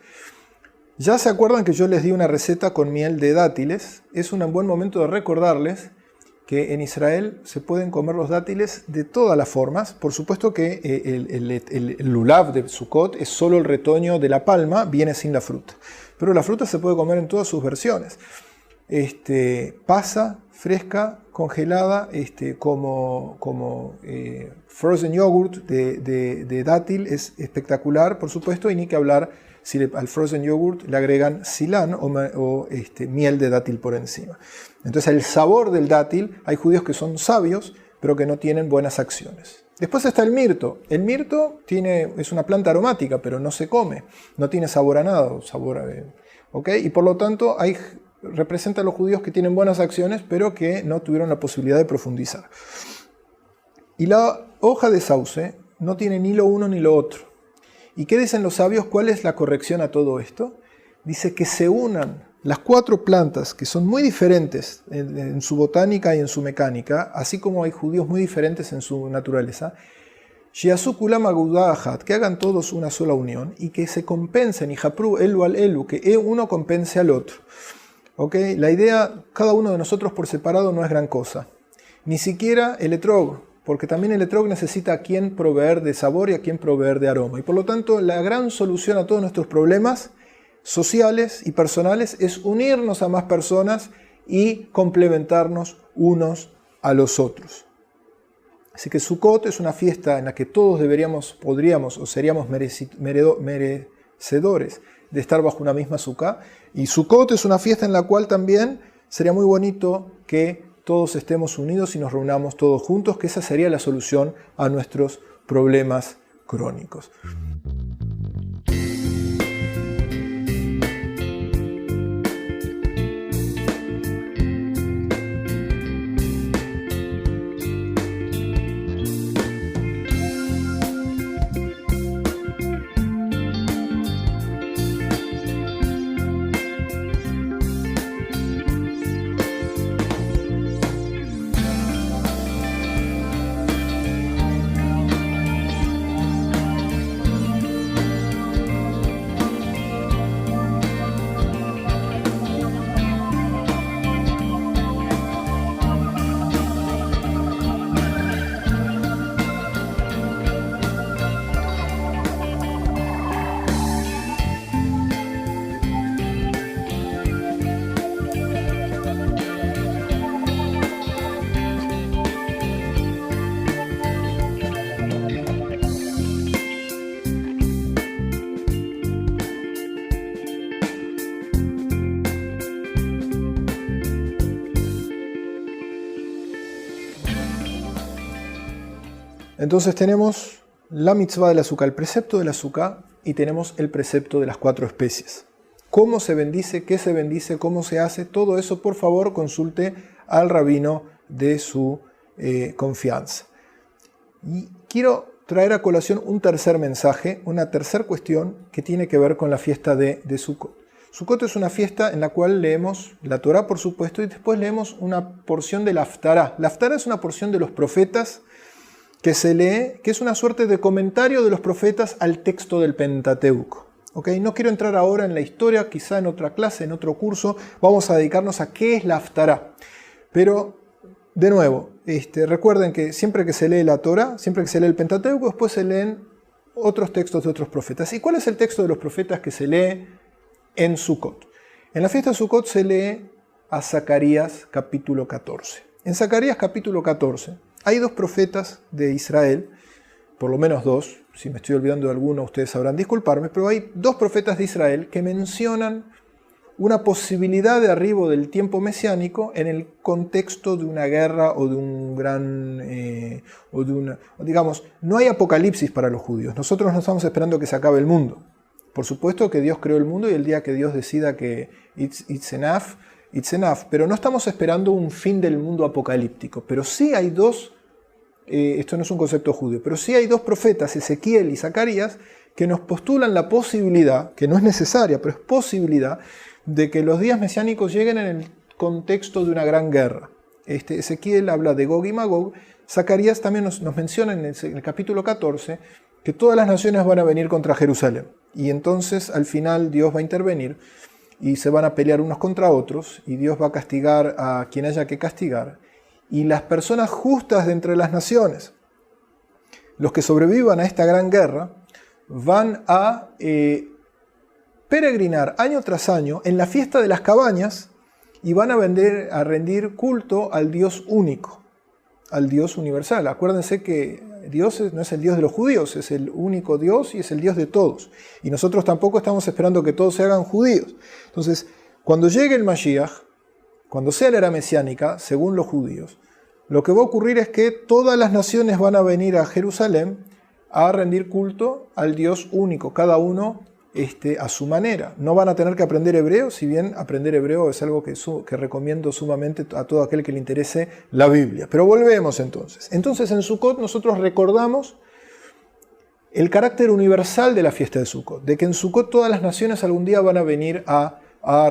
Speaker 1: Ya se acuerdan que yo les di una receta con miel de dátiles. Es un buen momento de recordarles que en Israel se pueden comer los dátiles de todas las formas. Por supuesto que el lulav de Sukkot es solo el retoño de la palma, viene sin la fruta. Pero la fruta se puede comer en todas sus versiones. Pasa, fresca, congelada, como frozen yogurt de dátil, es espectacular, por supuesto, y ni que hablar si al frozen yogurt le agregan silán o miel de dátil por encima. Entonces el sabor del dátil, hay judíos que son sabios, pero que no tienen buenas acciones. Después está el mirto. El mirto es una planta aromática, pero no se come, no tiene sabor a nada, ¿okay? Y por lo tanto representa a los judíos que tienen buenas acciones, pero que no tuvieron la posibilidad de profundizar. Y la hoja de sauce no tiene ni lo uno ni lo otro. ¿Y qué dicen los sabios? ¿Cuál es la corrección a todo esto? Dice que se unan las 4 plantas, que son muy diferentes en su botánica y en su mecánica, así como hay judíos muy diferentes en su naturaleza, que hagan todos una sola unión y que se compensen, y japru elu al elu, que uno compense al otro. ¿Okay? La idea, cada uno de nosotros por separado no es gran cosa. Ni siquiera el etrog, porque también el etrog necesita a quien proveer de sabor y a quien proveer de aroma. Y por lo tanto, la gran solución a todos nuestros problemas sociales y personales es unirnos a más personas y complementarnos unos a los otros. Así que Sukkot es una fiesta en la que todos podríamos o seríamos merecedores de estar bajo una misma Sukkah. Y Sukkot es una fiesta en la cual también sería muy bonito que todos estemos unidos y nos reunamos todos juntos, que esa sería la solución a nuestros problemas crónicos. Entonces tenemos la mitzvah del azúcar, el precepto del azúcar, y tenemos el precepto de las 4 especies. ¿Cómo se bendice? ¿Qué se bendice? ¿Cómo se hace? Todo eso, por favor, consulte al rabino de su confianza. Y quiero traer a colación un tercer mensaje, una tercera cuestión que tiene que ver con la fiesta de Sukkot. Sukkot es una fiesta en la cual leemos la Torá, por supuesto, y después leemos una porción de la Haftará. La Haftará es una porción de los profetas que se lee, que es una suerte de comentario de los profetas al texto del Pentateuco. ¿Okay? No quiero entrar ahora en la historia, quizá en otra clase, en otro curso, vamos a dedicarnos a qué es la Haftará. Pero, de nuevo, recuerden que siempre que se lee la Torá, siempre que se lee el Pentateuco, después se leen otros textos de otros profetas. ¿Y cuál es el texto de los profetas que se lee en Sukkot? En la fiesta de Sukkot se lee a Zacarías capítulo 14. En Zacarías capítulo 14 hay 2 profetas de Israel, por lo menos 2, si me estoy olvidando de alguno ustedes sabrán disculparme, pero hay 2 profetas de Israel que mencionan una posibilidad de arribo del tiempo mesiánico en el contexto de una guerra o de un gran, digamos, no hay apocalipsis para los judíos. Nosotros no estamos esperando que se acabe el mundo. Por supuesto que Dios creó el mundo y el día que Dios decida que it's enough, pero no estamos esperando un fin del mundo apocalíptico. Pero sí hay 2, esto no es un concepto judío, pero sí hay 2 profetas, Ezequiel y Zacarías, que nos postulan la posibilidad, que no es necesaria, pero es posibilidad, de que los días mesiánicos lleguen en el contexto de una gran guerra. Ezequiel habla de Gog y Magog, Zacarías también nos menciona en el capítulo 14 que todas las naciones van a venir contra Jerusalén. Y entonces al final Dios va a intervenir y se van a pelear unos contra otros y Dios va a castigar a quien haya que castigar. Y las personas justas de entre las naciones, los que sobrevivan a esta gran guerra, van a peregrinar año tras año en la fiesta de las cabañas y van a rendir culto al Dios único, al Dios universal. Acuérdense que Dios no es el Dios de los judíos, es el único Dios y es el Dios de todos. Y nosotros tampoco estamos esperando que todos se hagan judíos. Entonces, cuando llegue el Mashiach, cuando sea la era mesiánica, según los judíos, lo que va a ocurrir es que todas las naciones van a venir a Jerusalén a rendir culto al Dios único, cada uno a su manera. No van a tener que aprender hebreo, si bien aprender hebreo es algo que recomiendo sumamente a todo aquel que le interese la Biblia. Pero volvemos entonces. Entonces en Sukkot nosotros recordamos el carácter universal de la fiesta de Sukkot, de que en Sukkot todas las naciones algún día van a venir a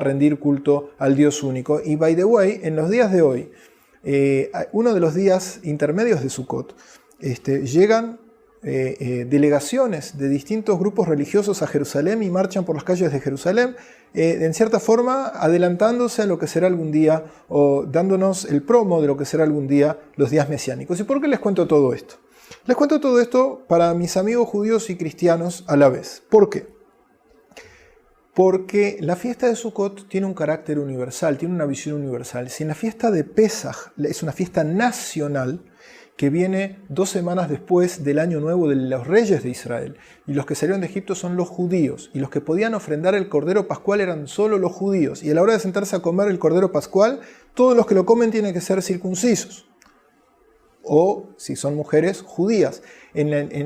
Speaker 1: rendir culto al Dios único. Y by the way, en los días de hoy, uno de los días intermedios de Sukkot, llegan delegaciones de distintos grupos religiosos a Jerusalén y marchan por las calles de Jerusalén, en cierta forma adelantándose a lo que será algún día o dándonos el promo de lo que será algún día los días mesiánicos. ¿Y por qué les cuento todo esto? Les cuento todo esto para mis amigos judíos y cristianos a la vez. ¿Por qué? Porque la fiesta de Sukkot tiene un carácter universal, tiene una visión universal. Si en la fiesta de Pesaj es una fiesta nacional, que viene 2 semanas después del año nuevo de los reyes de Israel. Y los que salieron de Egipto son los judíos. Y los que podían ofrendar el cordero pascual eran solo los judíos. Y a la hora de sentarse a comer el cordero pascual, todos los que lo comen tienen que ser circuncisos. O, si son mujeres, judías.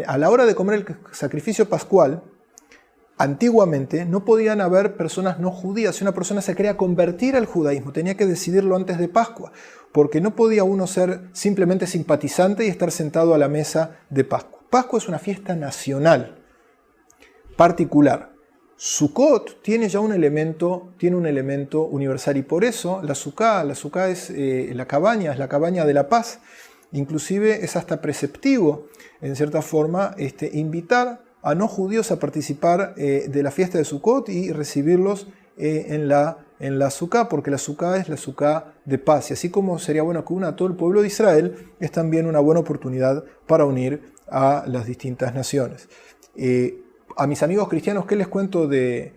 Speaker 1: A la hora de comer el sacrificio pascual, antiguamente no podían haber personas no judías. Si una persona se quería convertir al judaísmo, tenía que decidirlo antes de Pascua, porque no podía uno ser simplemente simpatizante y estar sentado a la mesa de Pascua. Pascua es una fiesta nacional, particular. Sukkot tiene ya un elemento universal, y por eso la Sukkah es la cabaña de la paz. Inclusive es hasta preceptivo, en cierta forma, invitar a no judíos a participar de la fiesta de Sukkot y recibirlos en la Sukkah, porque la Sukkah es la Sukkah de paz. Y así como sería bueno que una a todo el pueblo de Israel, es también una buena oportunidad para unir a las distintas naciones. A mis amigos cristianos, ¿qué les cuento de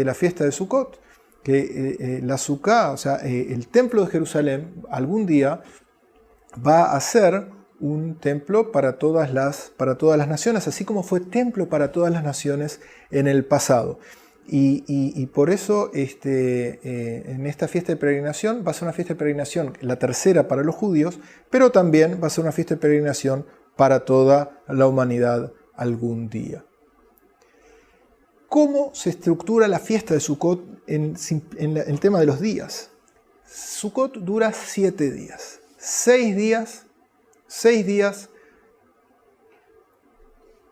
Speaker 1: la fiesta de Sukkot? Que la Sukkah, o sea, el templo de Jerusalén, algún día va a ser un templo para todas las naciones, así como fue templo para todas las naciones en el pasado. Y por eso en esta fiesta de peregrinación va a ser una fiesta de peregrinación, la tercera para los judíos, pero también va a ser una fiesta de peregrinación para toda la humanidad algún día. ¿Cómo se estructura la fiesta de Sukkot en el tema de los días? Sukkot dura 7 días. 6 días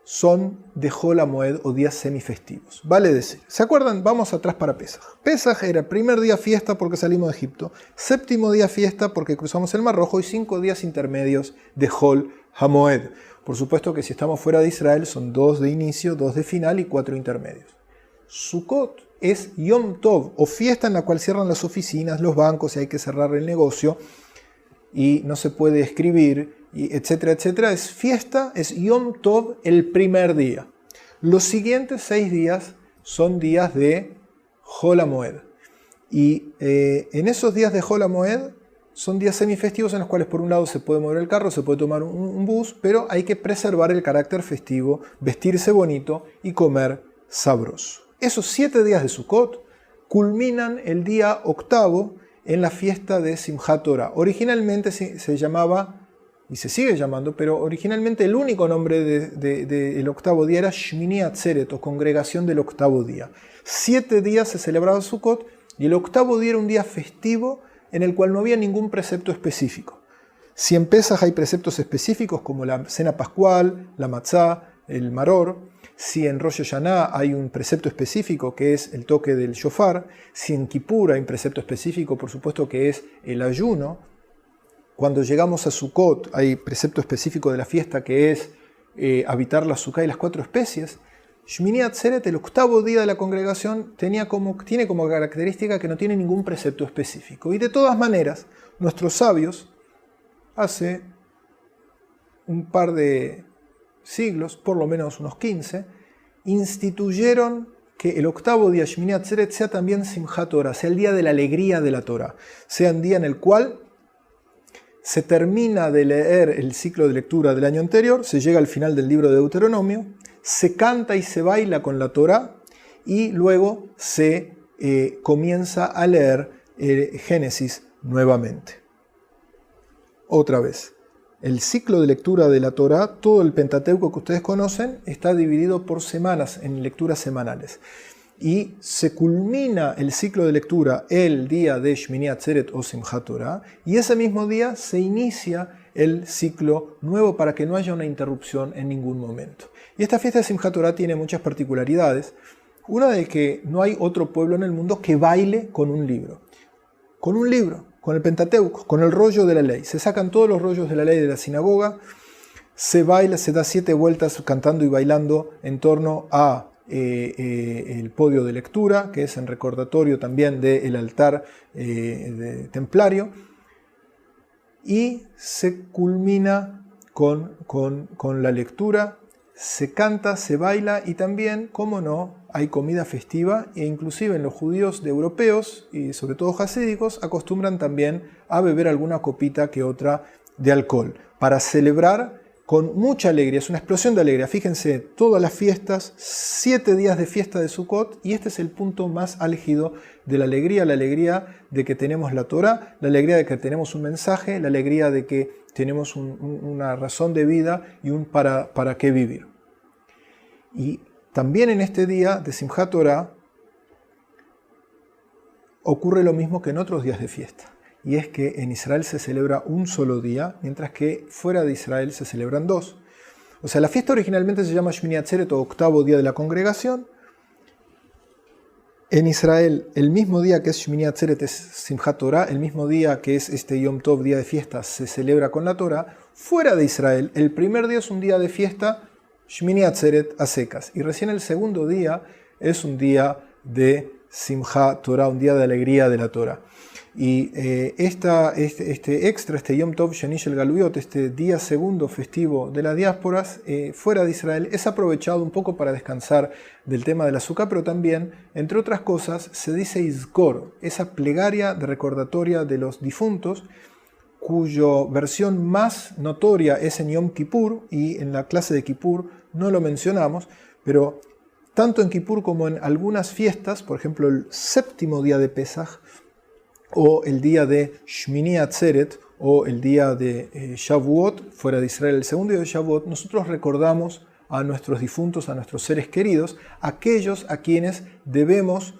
Speaker 1: son de Hol HaMoed o días semifestivos. Vale decir, ¿se acuerdan? Vamos atrás para Pesaj. Pesaj era el primer día fiesta porque salimos de Egipto, 7º día fiesta porque cruzamos el Mar Rojo y 5 días intermedios de Hol HaMoed. Por supuesto que si estamos fuera de Israel son 2 de inicio, 2 de final y 4 intermedios. Sukkot es Yom Tov, o fiesta en la cual cierran las oficinas, los bancos y hay que cerrar el negocio y no se puede escribir, etcétera, etcétera. Es fiesta, es Yom Tov el primer día. Los siguientes 6 días son días de Hol HaMoed. Y en esos días de Hol HaMoed son días semifestivos en los cuales por un lado se puede mover el carro, se puede tomar un bus, pero hay que preservar el carácter festivo, vestirse bonito y comer sabroso. Esos 7 días de Sukkot culminan el día 8º en la fiesta de Simchat Torah. Originalmente se llamaba, y se sigue llamando, pero originalmente el único nombre del 8º día era Shmini Atzeret, o congregación del 8º día. 7 días se celebraba Sukkot, y el 8º día era un día festivo en el cual no había ningún precepto específico. Si en Pesaj hay preceptos específicos como la cena pascual, la matzá, el maror. Si en Rosh Hashanah hay un precepto específico que es el toque del shofar, si en Kippur hay un precepto específico, por supuesto, que es el ayuno. Cuando llegamos a Sukkot hay precepto específico de la fiesta que es habitar la Sukkah y las 4 especies. Shmini Atzeret, el 8º día de la congregación, tiene como característica que no tiene ningún precepto específico. Y de todas maneras, nuestros sabios, hace un par de siglos, por lo menos unos 15, instituyeron que el 8º día, Shmini Atzeret, sea también Simchat Torah, sea el día de la alegría de la Torah, sea un día en el cual se termina de leer el ciclo de lectura del año anterior, se llega al final del libro de Deuteronomio, se canta y se baila con la Torah y luego se comienza a leer Génesis nuevamente. Otra vez. El ciclo de lectura de la Torá, todo el Pentateuco que ustedes conocen, está dividido por semanas, en lecturas semanales. Y se culmina el ciclo de lectura el día de Shmini Atzeret o Simchat Torah, y ese mismo día se inicia el ciclo nuevo para que no haya una interrupción en ningún momento. Y esta fiesta de Simchat Torah tiene muchas particularidades. Una de que no hay otro pueblo en el mundo que baile con un libro. Con el Pentateuco, con el rollo de la ley. Se sacan todos los rollos de la ley de la sinagoga, se baila, se da 7 vueltas cantando y bailando en torno a el podio de lectura, que es en recordatorio también del altar templario, y se culmina con la lectura, se canta, se baila y también, como no, hay comida festiva e inclusive en los judíos de europeos y sobre todo jasídicos acostumbran también a beber alguna copita que otra de alcohol, para celebrar con mucha alegría. Es una explosión de alegría. Fíjense, todas las fiestas, 7 días de fiesta de Sukkot, y este es el punto más álgido de la alegría de que tenemos la Torá, la alegría de que tenemos un mensaje, la alegría de que tenemos una razón de vida y un para qué vivir. Y también en este día de Simchat Torah ocurre lo mismo que en otros días de fiesta. Y es que en Israel se celebra un solo día, mientras que fuera de Israel se celebran 2. O sea, la fiesta originalmente se llama Shmini Atzeret, o octavo día de la congregación. En Israel, el mismo día que es Shmini Atzeret es Simchat Torah, el mismo día que es este Yom Tov, día de fiesta, se celebra con la Torah. Fuera de Israel, el primer día es un día de fiesta, Shmini Atzeret a secas. Y recién el segundo día es un día de Simchat Torah, un día de alegría de la Torah. Y este Yom Tov Sheni Shel Galuyot, este día segundo festivo de las diásporas fuera de Israel, es aprovechado un poco para descansar del tema de la Sukkah, pero también, entre otras cosas, se dice Izkor, esa plegaria de recordatoria de los difuntos, cuya versión más notoria es en Yom Kippur, y en la clase de Kippur no lo mencionamos, pero tanto en Kippur como en algunas fiestas, por ejemplo el séptimo día de Pesach, o el día de Shmini Atzeret, o el día de Shavuot, fuera de Israel, el segundo día de Shavuot, nosotros recordamos a nuestros difuntos, a nuestros seres queridos, aquellos a quienes debemos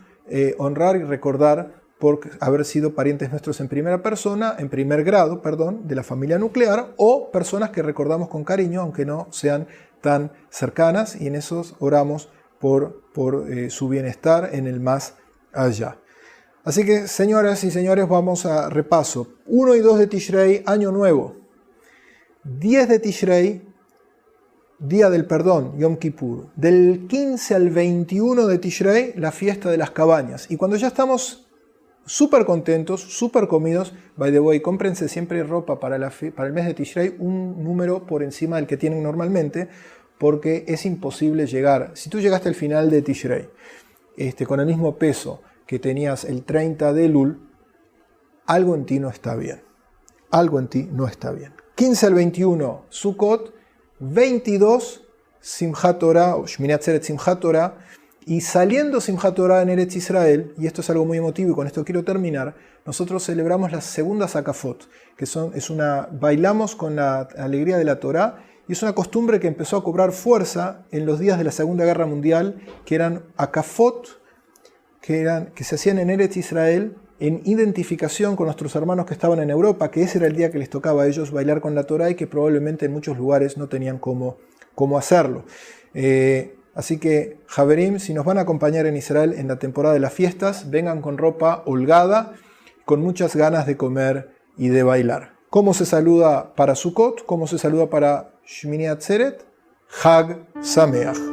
Speaker 1: honrar y recordar por haber sido parientes nuestros en primera persona, en primer grado, de la familia nuclear, o personas que recordamos con cariño, aunque no sean tan cercanas, y en esos oramos por su bienestar en el más allá. Así que, señoras y señores, vamos a repaso. 1 y 2 de Tishrei, Año Nuevo. 10 de Tishrei, Día del Perdón, Yom Kippur. Del 15 al 21 de Tishrei, la fiesta de las cabañas. Y cuando ya estamos súper contentos, súper comidos, by the way, cómprense siempre ropa para el mes de Tishrei, un número por encima del que tienen normalmente, porque es imposible llegar. Si tú llegaste al final de Tishrei con el mismo peso que tenías el 30 de Elul, algo en ti no está bien. Algo en ti no está bien. 15 al 21, Sukkot. 22, Simchat Torah, o Shmini Atzeret Simchat Torah. Y saliendo Simchat Torah en Eretz Israel, y esto es algo muy emotivo y con esto quiero terminar, nosotros celebramos las segundas Akafot, que bailamos con la alegría de la Torah, y es una costumbre que empezó a cobrar fuerza en los días de la Segunda Guerra Mundial, que eran Akafot, que se hacían en Eretz Israel en identificación con nuestros hermanos que estaban en Europa, que ese era el día que les tocaba a ellos bailar con la Torá y que probablemente en muchos lugares no tenían cómo hacerlo. Así que, Javerim, si nos van a acompañar en Israel en la temporada de las fiestas, vengan con ropa holgada, con muchas ganas de comer y de bailar. ¿Cómo se saluda para Sukkot? ¿Cómo se saluda para Shmini Atzeret? Hag Sameach.